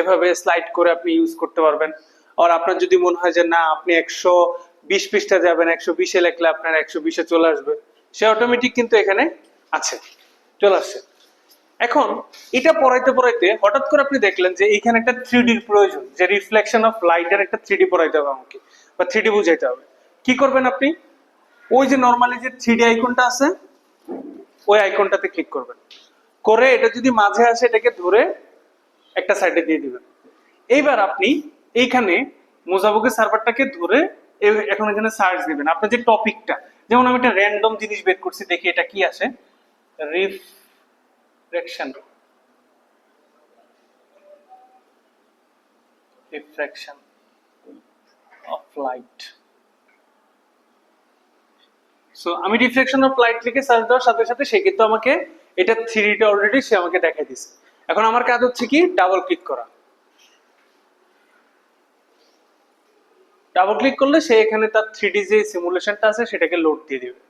এভাবে স্লাইড করে আপনি ইউজ করতে পারবেন। আর আপনার যদি মনে হয় যে না আপনি 120 পৃষ্ঠা যাবেন, 120-এ লিখলে আপনার 120-এ চলে আসবে, সে অটোমেটিক কিন্তু এখানে আছে, চলে আসছে। এখন এটা পড়াইতে পড়াইতে হঠাৎ করে আপনি দেখলেন যে এখানে একটা 3D প্রয়োজন, যে রিফ্লেকশন অফ লাইটের একটা 3D পড়াইতে হবে আমাকে, বা 3D বুঝাইতে হবে। কি করবেন আপনি, ওই যে নরমালি যে 3D আইকনটা আছে, ওই আইকনটাতে ক্লিক করবেন, করে এটা যদি মাঝে আসে এটাকে ধরে একটা সাইডে দিয়ে দিবেন। এইবার আপনি এইখানে মোজাবুকের সার্ভারটাকে ধরে এখন এখানে সার্চ দিবেন আপনার যে টপিকটা। যেমন আমি একটা র্যান্ডম জিনিস বের করছি, দেখি এটা কি আসে, রিফ্রেকশন, রিফ্রাকশন অফ লাইট। সো আমি রিফ্লেকশন অফ লাইট লিখে সার্চ দেওয়ার সাথে সাথে সে কিন্তু আমাকে এটা 3D-টা অলরেডি সে আমাকে দেখাই দিছে। এখন আমার কাজ হচ্ছে কি, ডাবল ক্লিক করা। ডাবল ক্লিক করলে সে এখানে তার 3D যে সিমুলেশনটা আছে সেটাকে লোড দিয়ে দিবে।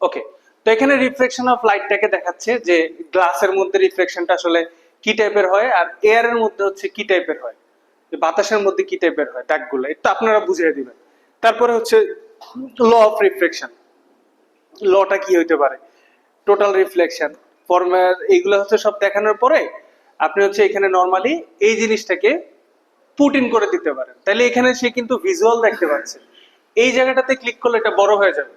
ওকে, তো এখানে রিফ্লেকশন অফ লাইটটাকে দেখাচ্ছে যে গ্লাসের মধ্যে রিফ্লেকশনটা আসলে কি টাইপের হয়, আর এয়ার এর মধ্যে হচ্ছে কি টাইপের হয়, বাতাসের মধ্যে কি টাইপের হয় দাগগুলো, এটা আপনারা বুঝিয়ে দিবেন। তারপরে হচ্ছে ল অফ রিফ্লেকশন, লটা কি হইতে পারে, টোটাল রিফ্লেকশন, ফর্মার, এইগুলো হচ্ছে সব দেখানোর পরে আপনি হচ্ছে এখানে নরমালি এই জিনিসটাকে পুট ইন করে দিতে পারেন। তাহলে এখানে সে কিন্তু ভিজুয়াল দেখতে পাচ্ছে। এই জায়গাটাতে ক্লিক করলে এটা বড় হয়ে যাবে,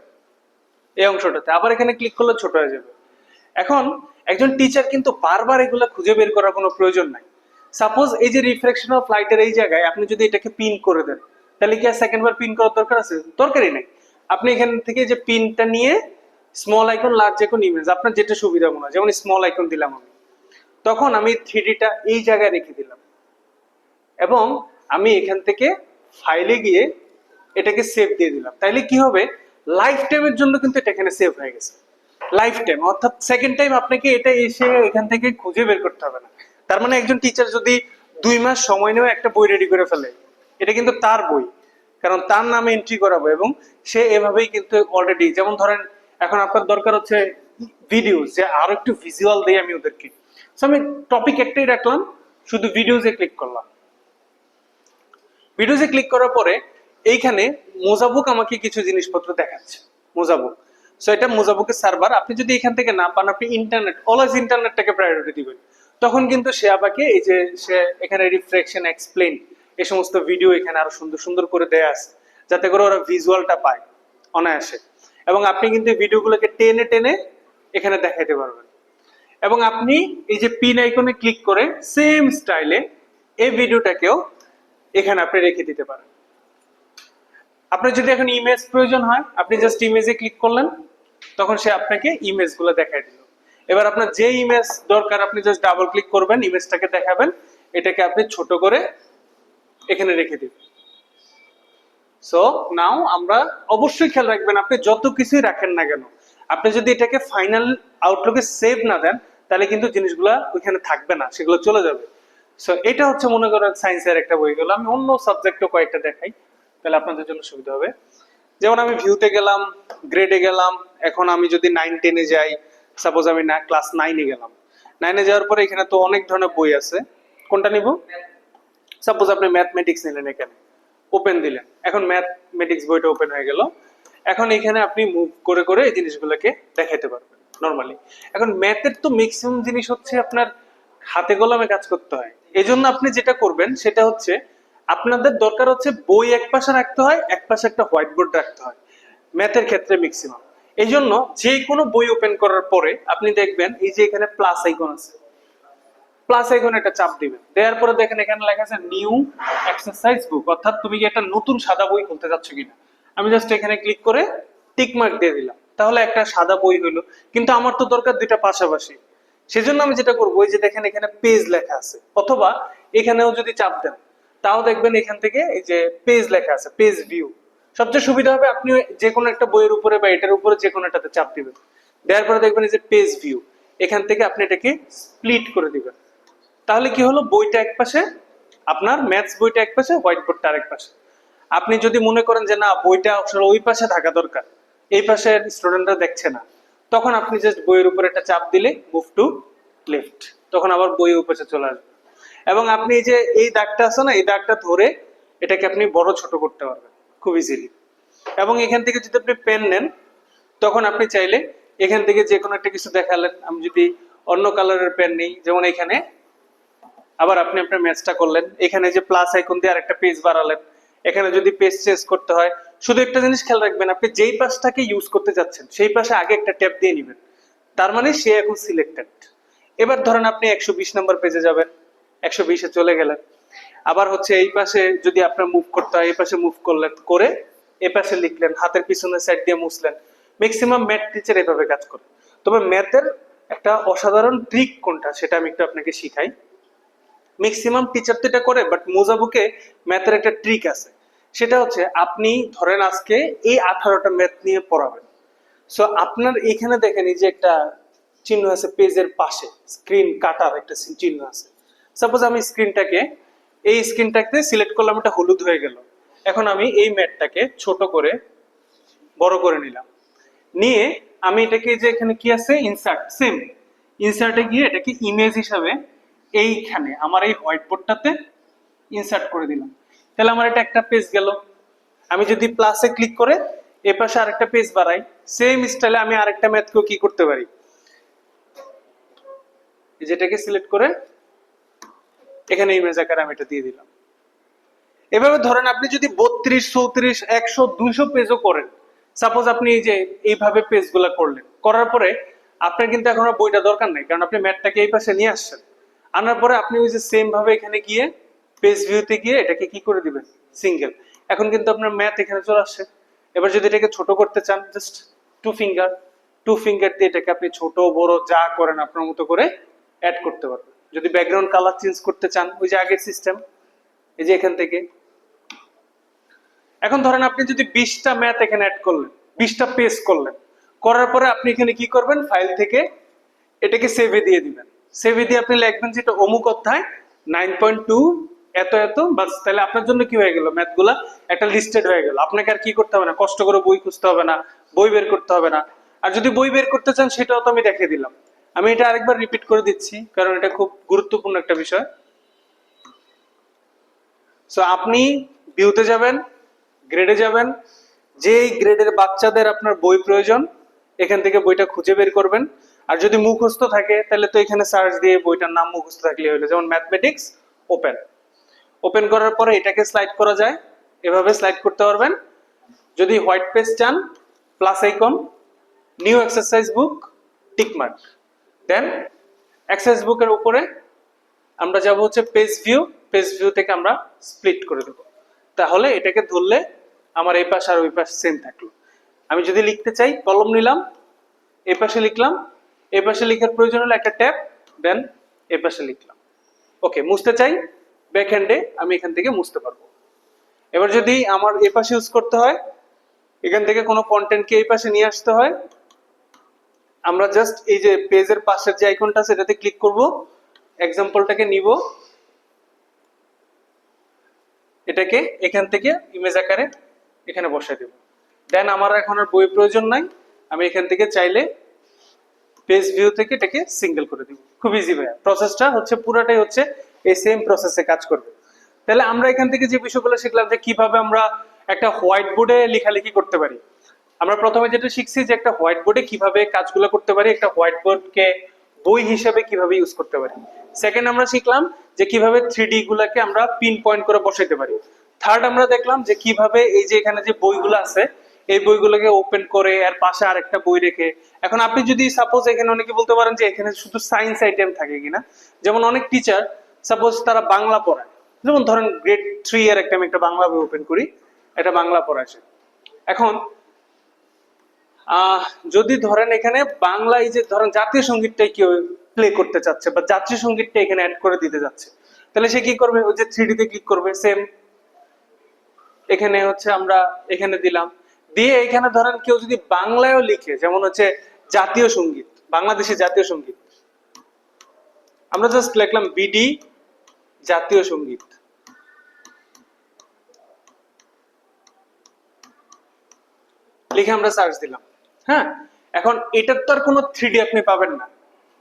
এই অংশটাতে আবার এখানে ক্লিক করলে ছোট হয়ে যাবে। এখন একজন টিচার কিন্তু বারবার এগুলো খুঁজে বের করার কোনো প্রয়োজন নাই। সাপোজ এই যে রিফ্লেকশন অফ লাইটের এই জায়গায় আপনি যদি এটাকে পিন করে দেন, তাহলে কি আর সেকেন্ড বার পিন করার দরকার আছে? দরকারই নাই। আপনি এখান থেকে যে পিনটা নিয়ে small icon, large icon, image, আপনার যেটা সুবিধা মনে হয়, যেমন স্মল আইকন দিলাম আমি, তখন আমি 3D-টা এই জায়গায় রেখে দিলাম এবং আমি এখান থেকে ফাইলে গিয়ে এটাকে সেভ দিয়ে দিলাম। তাইলে কি হবে, লাইফ টাইমের জন্য কিন্তু এটা এখানে সেভ হয়ে গেছে, লাইফ টাইম, অর্থাৎ সেকেন্ড টাইম আপনাকে এটা এসে এখান থেকে খুঁজে বের করতে হবে না। তার মানে একজন টিচার যদি 2 মাস সময় নিয়ে একটা বই রেডি করে ফেলে, এটা কিন্তু তার বই, কারণ তার নামে এন্ট্রি করাবো এবং সে এভাবেই কিন্তু অলরেডি, যেমন ধরেন এখন আপনার দরকার হচ্ছে ভিডিও, যে আরো একটু ভিজুয়াল দেই আমি ওদেরকে, আমি টপিক একটাই রাখলাম, শুধু ভিডিওতে ক্লিক করলাম। ভিডিওতে ক্লিক করার পরে এইখানে মোজাবুক আমাকে কিছু জিনিসপত্র দেখাচ্ছে, মোজাবুক। সো এটা মোজাবুকের সার্ভার। আপনি যদি এখান থেকে না পান, আপনি ইন্টারনেট, অলওয়েজ ইন্টারনেটটাকে প্রায়োরিটি দিবেন। তখন কিন্তু সে আপনাকে এই যে সে এখানে রিফ্লেকশন, এক্সপ্লেইন, এই সমস্ত ভিডিও এখানে আরো সুন্দর সুন্দর করে দেয়া আছে, যাতে করে ওরা ভিজুয়ালটা পায় অনায়াসে। এবং আপনি কিন্তু ভিডিওগুলোকে টেনে টেনে এখানে দেখাইতে পারবেন। এবং আপনি এই যে পিন আইকনে ক্লিক করে সেম স্টাইলে এই ভিডিওটাকেও এখানে আপনি রেখে দিতে পারেন। আপনার যদি এখন ইমেজ প্রয়োজন হয়, আপনি জাস্ট ইমেজে ক্লিক করলেন, তখন সে আপনাকে ইমেজগুলো দেখায় দিল। এবার আপনার যে ইমেজ দরকার আপনি জাস্ট ডাবল ক্লিক করবেন, ইমেজটাকে দেখাবেন, এটাকে আপনি ছোট করে এখানে রেখে দিবেন। সো নাও আমরা অবশ্যই খেয়াল রাখবেন, আপনি যত কিছুই রাখেন না কেন, আপনি যদি এটাকে ফাইনাল আউটলুকে সেভ না দেন, তাহলে কিন্তু জিনিসগুলো ওইখানে থাকবে না, সেগুলো চলে যাবে। সো এটা হচ্ছে মনে করেন সায়েন্সের একটা বই গেল, আমি অন্য সাবজেক্টও কয়েকটা দেখাই, তাহলে আপনাদের জন্য সুবিধা হবে। যেমন আমি ভিউতে গেলাম, গ্রেডে গেলাম, এখন আমি যদি 9-10-এ যাই, সাপোজ আমি ক্লাস 9-এ গেলাম, 9-এ যাওয়ার পরে এখানে তো অনেক ধরনের বই আছে, কোনটা নিব? সাপোজ আপনি ম্যাথমেটিক্স নিলেন, এখানে ওপেন দিলেন, এখন ম্যাথমেটিক্স বইটা ওপেন হয়ে গেল। এখন এখানে আপনি মুভ করে করে এই জিনিসগুলোকে দেখাইতে পারবেন নরমালি। এখন ম্যাথের তো ম্যাক্সিমাম জিনিস হচ্ছে আপনার হাতে কলমে কাজ করতে হয়, এজন্য আপনি যেটা করবেন সেটা হচ্ছে আপনাদের দরকার হচ্ছে বই এক পাশে রাখতে হয়, এক পাশে একটা হোয়াইট বোর্ড রাখতে হয় ম্যাথের ক্ষেত্রে ম্যাক্সিমাম। এই জন্য যে কোনো বই ওপেন করার পরে আপনি দেখবেন এই যে এখানে প্লাস আইকন আছে, প্লাস আইকনে একটা চাপ দিবেন, দেওয়ার পরে দেখেন এখানে লেখা আছে নিউ এক্সারসাইজ বুক, অর্থাৎ তুমি কি একটা নতুন সাদা বই খুলতে যাচ্ছ কিনা। আমি জাস্ট এখানে ক্লিক করে টিক মার্ক দিয়ে দিলাম, তাহলে একটা সাদা বই হলো। কিন্তু আমার তো দরকার দুইটা পাশাপাশি, সেজন্য আমি যেটা করবো, ওই যে দেখেন এখানে পেজ লেখা আছে, অথবা এখানেও যদি চাপ দেন তাও দেখবেন এখান থেকে এই যে পেজ লেখা আছে, পেজ ভিউ। সবচেয়ে সুবিধা হবে আপনি যে কোনো একটা বইয়ের উপরে বা এটার উপরে যে কোনো একটাতে চাপ দিবেন, দেওয়ার পরে দেখবেন এই যে পেজ ভিউ, এখান থেকে আপনি এটাকে স্প্লিট করে দিবেন। তাহলে কি হলো, বইটা এক পাশে, আপনার ম্যাথস বইটা এক পাশে, হোয়াইট বোর্ডটা আরেক পাশে। আপনি যদি মনে করেন যে না বইটা আসলে ওই পাশে থাকা দরকার, এই পাশে স্টুডেন্টরা দেখছে না, তখন আপনি জাস্ট বইয়ের উপর একটা চাপ দিলে মুভ টু লেফট, তখন আবার বই ওই পাশে চলে আসবে। এবং আপনি এই যে এই দাগটা আছে না, এই দাগটা ধরে এটাকে আপনি বড় ছোট করতে পারবেন খুব ইজিলি। এবং এখান থেকে যদি আপনি পেন নেন, তখন আপনি চাইলে এখান থেকে যে কোনো একটা কিছু দেখালেন, আমি যদি অন্য কালারের পেন নেই, যেমন এখানে আবার আপনি আপনার ম্যাচটা করলেন, এখানে যে প্লাস আইকন দিয়ে আরেকটা পেজ বাড়ালেন, এখানে যদি পেজ চেঞ্জ করতে হয়, শুধু একটা জিনিস খেয়াল রাখবেন, আপনি যেই পাশটাকে ইউজ করতে যাচ্ছেন সেই পাশে আগে একটা ট্যাপ দিয়ে নেবেন, তার মানে সে এখন সিলেক্টেড। এবার ধরেন আপনি 120 নম্বর পেজে যাবেন, 120-এ চলে গেলেন, আবার হচ্ছে এই পাশে যদি আপনার মুভ করতে হয়, এই পাশে মুভ করলেন, করে এই পাশে লিখলেন, হাতের পিছনে সাইড দিয়ে মুছলেন। ম্যাক্সিমাম ম্যাথ টিচার এভাবে কাজ করে। তবে ম্যাথের একটা অসাধারণ ট্রিক কোনটা সেটা আমি একটু আপনাকে শিখাই। ম্যাক্সিমাম টিচার তো এটা করে, বাট মোজাবুকে ম্যাথের একটা ট্রিক আছে, সেটা হচ্ছে আপনি ধরেন আজকে এই 18টা ম্যাথ নিয়ে পড়াবেন। সো আপনার এখানে দেখেন এই যে একটা চিহ্ন আছে পেজের পাশে, স্ক্রিন কাটার একটা চিহ্ন আছে। সাপোজ আমি স্ক্রিনটাকে, এই স্ক্রিনটাকে সিলেক্ট করলাম, এটা হলুদ হয়ে গেল। এখন আমি এই ম্যাথটাকে ছোট করে বড় করে নিলাম, নিয়ে আমি এটাকে যে এখানে কি আছে ইনসার্ট, সেম ইনসার্টে গিয়ে এটাকে ইমেজ হিসাবে এইখানে আমার এই হোয়াইট বোর্ডটাতে ইনসার্ট করে দিলাম। তাহলে আমার এটা একটা পেজ গেল। আমি যদি প্লাসে ক্লিক করে এ পাশে আরেকটা পেজ বাড়াই, সেম স্টাইলে আমি আরেকটা ম্যাথকেও কি করতে পারি, যেটাকে সিলেক্ট করে এখানে ইমেজ আকারে আমি এটা দিয়ে দিলাম। এভাবে ধরেন আপনি যদি 32, 34, 100, 200 পেজও করেন, সাপোজ আপনি এই যে এইভাবে পেজগুলো করলেন, করার পরে আপনার কিন্তু এখন আর বইটা দরকার নাই, কারণ আপনি ম্যাথটাকে এই পাশে নিয়ে আসছেন। আনার পরে আপনি ওই যে সেম ভাবে এখানে গিয়ে পেজ ভিউতে গিয়ে এটাকে কি করে দিবেন, সিঙ্গেল। এখন কিন্তু আপনার ম্যাথ এখানে চলে আসছে। এবার যদি এটাকে ছোট করতে চান, জাস্ট টু ফিঙ্গার দিয়ে এটাকে আপনি ছোট বড় যা করেন আপনার মতো করে অ্যাড করতে পারবেন। যদি ব্যাকগ্রাউন্ড কালার চেঞ্জ করতে চান, ওই যে আগের সিস্টেম, এই যে এখান থেকে। এখন ধরেন আপনি যদি 20টা ম্যাথ এখানে অ্যাড করলেন, 20টা পেজ করলেন, করার পরে আপনি এখানে কি করবেন, ফাইল থেকে এটাকে সেভে দিয়ে দিবেন। সেভে দিয়ে আপনি লিখবেন যে এটা অমুক অধ্যায় 9.2 এত এত, বাস। তাহলে আপনার জন্য কি হয়ে গেল, ম্যাথগুলা একটা লিস্টেড হয়ে গেল। আপনাকে আর কি করতে হবে না, কষ্ট করে বই খুঁজতে হবে না, বই বের করতে হবে না। আর যদি বই বের করতে চান সেটাও তো আমি দেখিয়ে দিলাম। আমি এটা আরেকবার রিপিট করে দিচ্ছি, কারণ এটা খুব গুরুত্বপূর্ণ একটা বিষয়। সো আপনি ভিউতে যাবেন, গ্রেডে যাবেন, যেই গ্রেডের বাচ্চাদের আপনার বই প্রয়োজন এখান থেকে বইটা খুঁজে বের করবেন। আর যদি মুখস্থ থাকে তাহলে তো এখানে সার্চ দিয়ে বইটার নাম মুখস্থ থাকলে হলো, যেমন ম্যাথমেটিক্স ওপেন। ওপেন করার পরে এটাকে স্লাইড করা যায়, এভাবে স্লাইড করতে পারবেন। যদি হোয়াইট পেজ চান, plus icon, new exercise book, tick mark, then access বুকের উপরে আমরা যাব হচ্ছে পেজ ভিউ, পেজ ভিউ থেকে আমরা স্প্লিট করে দেব। তাহলে এটাকে ধরলে আমার এই পাশ আর ওই পাশ সেম থাকলো। আমি যদি লিখতে চাই কলম নিলাম, এই পাশে লিখলাম, এই পাশে লিখার প্রয়োজন হলে একটা ট্যাব, দেন এই পাশে লিখলাম। ওকে, মুছতে চাই ব্যাক হ্যান্ডে আমি এখান থেকে মুছতে পারবো। এবার যদি আমার এই পাশে ইউজ করতে হয়, এখান থেকে কোনো কন্টেন্টকে এই পাশে নিয়ে আসতে হয়, আমরা জাস্ট এই যে পেজের পাশের যে আইকনটা আছে এটাতে ক্লিক করব, এক্সাম্পলটাকে নিব, এটাকে এখান থেকে ইমেজ আকারে এখানে বসাই দেব। দেন আমার এখন আর বই প্রয়োজন নাই, আমি এখান থেকে চাইলে পেজ ভিউ থেকে এটাকে সিঙ্গেল করে দিব। খুব ইজি ভাইয়া, প্রসেসটা হচ্ছে পুরাটাই হচ্ছে এই সেম প্রসেসে কাজ করবে। তাহলে আমরা এখান থেকে যে বিষয়গুলো শিখলাম যে কিভাবে আমরা একটা হোয়াইট বোর্ডে লেখালেখি করতে পারি। আমরা প্রথমে যেটা শিখছি যে একটা হোয়াইট বোর্ডে কিভাবে কাজগুলো করতে পারি, একটা হোয়াইট বোর্ডকে বই হিসেবে কিভাবে ইউজ করতে পারি। সেকেন্ড আমরা শিখলাম যে কিভাবে 3D গুলাকে আমরা পিন পয়েন্ট করে বসাইতে পারি। থার্ড আমরা দেখলাম যে কিভাবে এই যে এখানে যে বইগুলো আছে এই বইগুলোকে ওপেন করে এর পাশে আরেকটা বই রেখে, এখন আপনি যদি সাপোজ এখানে অনেকে বলতে পারেন যে এখানে শুধু সায়েন্স আইটেম থাকে কিনা, যেমন অনেক টিচার সাপোজ তারা বাংলা পড়ায়, যেমন ধরেন গ্রেড 3 এর একটা আমি একটা বাংলা বই ওপেন করি, এটা বাংলা পড়াচ্ছে। এখন যদি ধরেন এখানে বাংলা এই যে ধরেন জাতীয় সঙ্গীতটাই কেউ প্লে করতে চাচ্ছে বা জাতীয় সঙ্গীতটা এখানে অ্যাড করে দিতে যাচ্ছে, তাহলে সে কি করবে, ওই যে 3D তে ক্লিক করবে, সেম এখানে হচ্ছে আমরা এখানে দিলাম, দিয়ে এখানে ধরেন কেউ যদি বাংলায়ও লিখে, যেমন হচ্ছে জাতীয় সঙ্গীত, বাংলাদেশের জাতীয় সঙ্গীত, আমরা জাস্ট লিখলাম বিডি জাতীয় সঙ্গীত, লিখে আমরা সার্চ দিলাম। হ্যাঁ, এখন এটার তো আর কোনো 3D আপনি পাবেন না,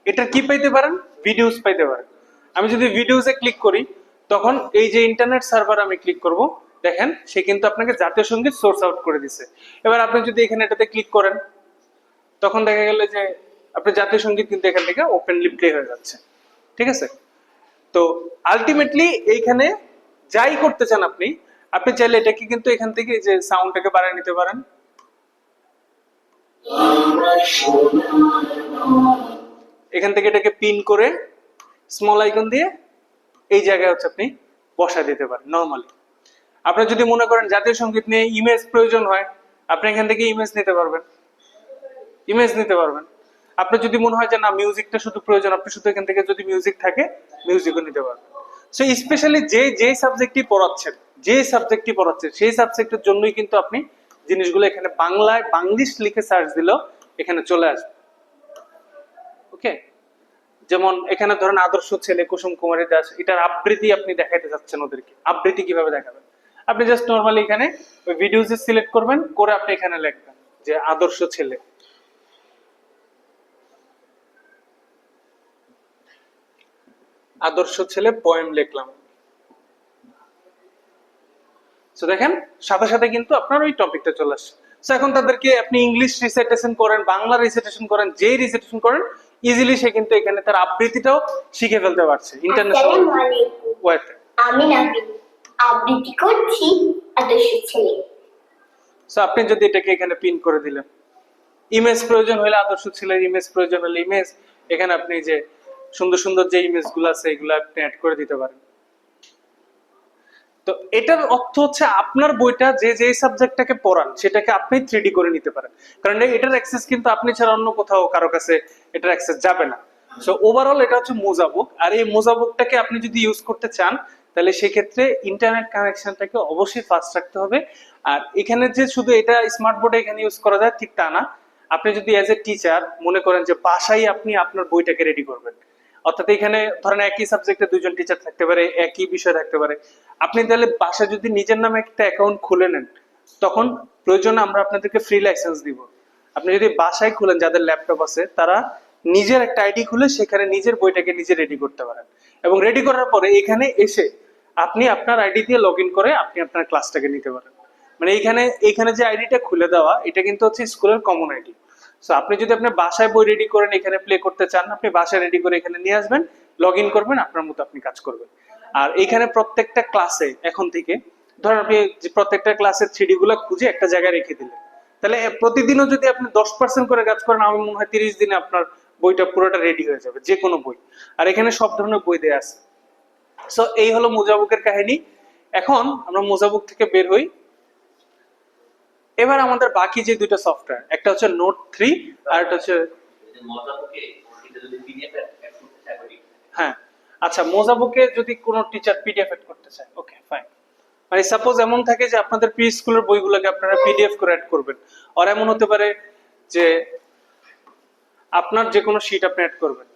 এটা কি পাইতে পারেন, ভিডিওস পাইতে পারেন। আমি যদি ভিডিওসে ক্লিক করি তখন এই যে ইন্টারনেট সার্ভার আমি ক্লিক করব, দেখেন সে কিন্তু আপনাকে জাতীয় সঙ্গীত সোর্স আউট করে দিছে। এবার আপনি যদি এখানে এটাতে ক্লিক করেন তখন দেখা গেল যে আপনি জাতীয় সঙ্গীত কিন্তু এখান থেকে ওপেনলি প্লে হয়ে যাচ্ছে। ঠিক আছে, তো আলটিমেটলি এইখানে যাই করতে চান আপনি, আপনি চাইলে এটাকে কিন্তু এখান থেকে এই যে সাউন্ডটাকে বাড়িয়ে নিতে পারেন, এখান থেকে এটাকে পিন করে স্মল আইকন দিয়ে এই জায়গায় হচ্ছে আপনি বসা দিতে পারেন নরমালি। আপনার যদি মনে করেন জাতীয় সঙ্গীত নিয়ে ইমেজ প্রয়োজন হয়, আপনি এখান থেকে ইমেজ নিতে পারবেন, ইমেজ নিতে পারবেন। আপনার যদি মনে হয় যে না মিউজিকটা শুধু প্রয়োজন, আপনি শুধু এখান থেকে যদি মিউজিক থাকে মিউজিকও নিতে পারবেন। সো স্পেশালি যে সাবজেক্টটি পড়াচ্ছেন, সেই সাবজেক্টের জন্যই কিন্তু আপনি জিনিসগুলো এখানে বাংলায় বাংলিশ লিখে সার্চ দিলেও এখানে চলে আসবে। ওকে, যেমন এখানে ধরেন আদর্শ ছেলে কুসুম কুমারী দাস, এটার আবৃত্তি আপনি দেখাইতে যাচ্ছেন ওদেরকে, আবৃত্তি কিভাবে দেখাবেন, আপনি জাস্ট নরমালি এখানে ওই ভিডিওসে সিলেক্ট করবেন, করে আপনি এখানে লিখবেন যে আদর্শ ছেলে, আদর্শ ছেলে পোয়েম লিখলাম। সো দেখেন সাথে সাথে কিন্তু আপনার ওই টপিকটা চলে আসছে। সো এখন তাদেরকে আপনি ইংলিশ রিসাইটেশন করেন, বাংলা রিসাইটেশন করেন, যেই রিসাইটেশন করেন ইজিলি সে কিন্তু এখানে তার আবৃত্তিটাও শিখে ফেলতে পারছে ইন্টারন্যাশনাল ওয়েতে। আমি নাবিল আবৃত্তি করছি আদর্শ ছেলে। সো আপনি যদি এটাকে এখানে পিন করে দিলেন, ইমেজ প্রয়োজন হলে আদর্শ ছেলের ইমেজ প্রয়োজন হলে ইমেজ, এখানে আপনি যে সুন্দর সুন্দর যে ইমেজগুলো আছে এগুলো আপনি অ্যাড করে দিতে পারেন। তো এটার অর্থ হচ্ছে আপনার বইটা যে সাবজেক্টটাকে পড়ান সেটাকে আপনি 3D করে নিতে পারেন, কারণ এটার অ্যাক্সেস কিন্তু আপনি ছাড়া অন্য কোথাও কারো কাছে এটার অ্যাক্সেস যাবে না। সো ওভারঅল এটা হচ্ছে মোজা বুক, আর এই মোজা বুকটাকে আপনি যদি ইউজ করতে চান তাহলে সেক্ষেত্রে ইন্টারনেট কানেকশনটাকে অবশ্যই ফাস্ট রাখতে হবে। আর এখানে যে শুধু এটা স্মার্ট বোর্ডে এখানে ইউজ করা যায় ঠিক তা না, আপনি যদি অ্যাজ এ টিচার মনে করেন যে বাসায় আপনি আপনার বইটাকে রেডি করবেন, অর্থাৎ এখানে ধরেন একই সাবজেক্টে দুইজন টিচার থাকতে পারে, একই বিষয় থাকতে পারে, আপনি তাহলে বাসায় যদি নিজের নামে একটা অ্যাকাউন্ট খুলে নেন তখন প্রয়োজনে আমরা আপনাদেরকে ফ্রি লাইসেন্স দিব। আপনি যদি বাসায় খুলেন, যাদের ল্যাপটপ আছে তারা নিজের একটা আইডি খুলে সেখানে নিজের বইটাকে নিজে রেডি করতে পারেন, এবং রেডি করার পরে এখানে এসে আপনি আপনার আইডি দিয়ে লগ ইন করে আপনি আপনার ক্লাসটাকে নিতে পারেন। মানে এখানে যে আইডিটা খুলে দেওয়া এটা কিন্তু হচ্ছে স্কুলের কমন আইডি। সো আপনি যদি আপনার বাসায় বই রেডি করেন এখানে প্লে করতে চান, আপনি বাসায় রেডি করে এখানে নিয়ে আসবেন, লগ ইন করবেন, আপনার মতো আপনি কাজ করবেন। আর এখানে প্রত্যেকটা ক্লাসে এখন থেকে ধরেন আপনি প্রত্যেকটা ক্লাসের 3D গুলো খুঁজে একটা জায়গায় রেখে দিলেন, তাহলে প্রতিদিনও যদি আপনি 10% করে কাজ করেন আমার মনে হয় 30 দিনে আপনার বইটা পুরোটা রেডি হয়ে যাবে, যে কোনো বই। আর এখানে সব ধরনের বই দেয়া আছে। সো এই হলো মোজাবুকের কাহিনী। এখন আমরা মোজাবুক থেকে বের হই। এবার আমাদের বাকি যে দুটো সফটওয়্যার, একটা হচ্ছে নোট 3 আর একটা হচ্ছে হ্যাঁ আচ্ছা, মোজাবুকে যদি কোনো টিচার পিডিএফ এড করতে চায়, ওকে ফাইন। মানে সাপোজ এমন থাকে যে আপনাদের প্রি স্কুলের বইগুলোকে আপনারা পিডিএফ করে অ্যাড করবেন, আর এমন হতে পারে যে আপনার যে কোনো শীট আপনি অ্যাড করবেন।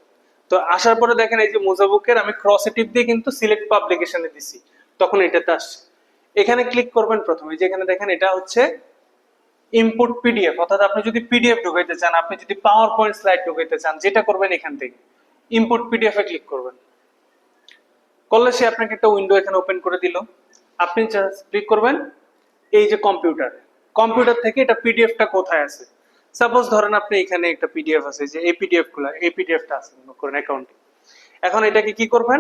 তো আসার পরে দেখেন এই যে মোজাবুকের আমি ক্রসে টিপ দিয়ে কিন্তু সিলেক্ট পাবলিকেশনে দিছি, তখন এটাতে আসছে। এখানে ক্লিক করবেন প্রথমে, যে এখানে দেখেন এটা হচ্ছে ইনপুট পিডিএফ, অর্থাৎ আপনি যদি পিডিএফ ঢুকাইতে চান, আপনি যদি পাওয়ার পয়েন্ট স্লাইড ঢুকাইতে চান, যেটা করবেন এখান থেকে ইনপুট পিডিএফ এ ক্লিক করবেন। করলে সে আপনাকে একটা উইন্ডো এখানে ওপেন করে দিল। আপনি জাস্ট ক্লিক করবেন এই যে কম্পিউটার থেকে এটা পিডিএফটা কোথায় আছে। সাপোজ ধরেন আপনি এখানে একটা পিডিএফ আছে, যে এই পিডিএফ গুলা, এই পিডিএফটা আছে মনে করেন অ্যাকাউন্টে। এখন এটাকে কি করবেন,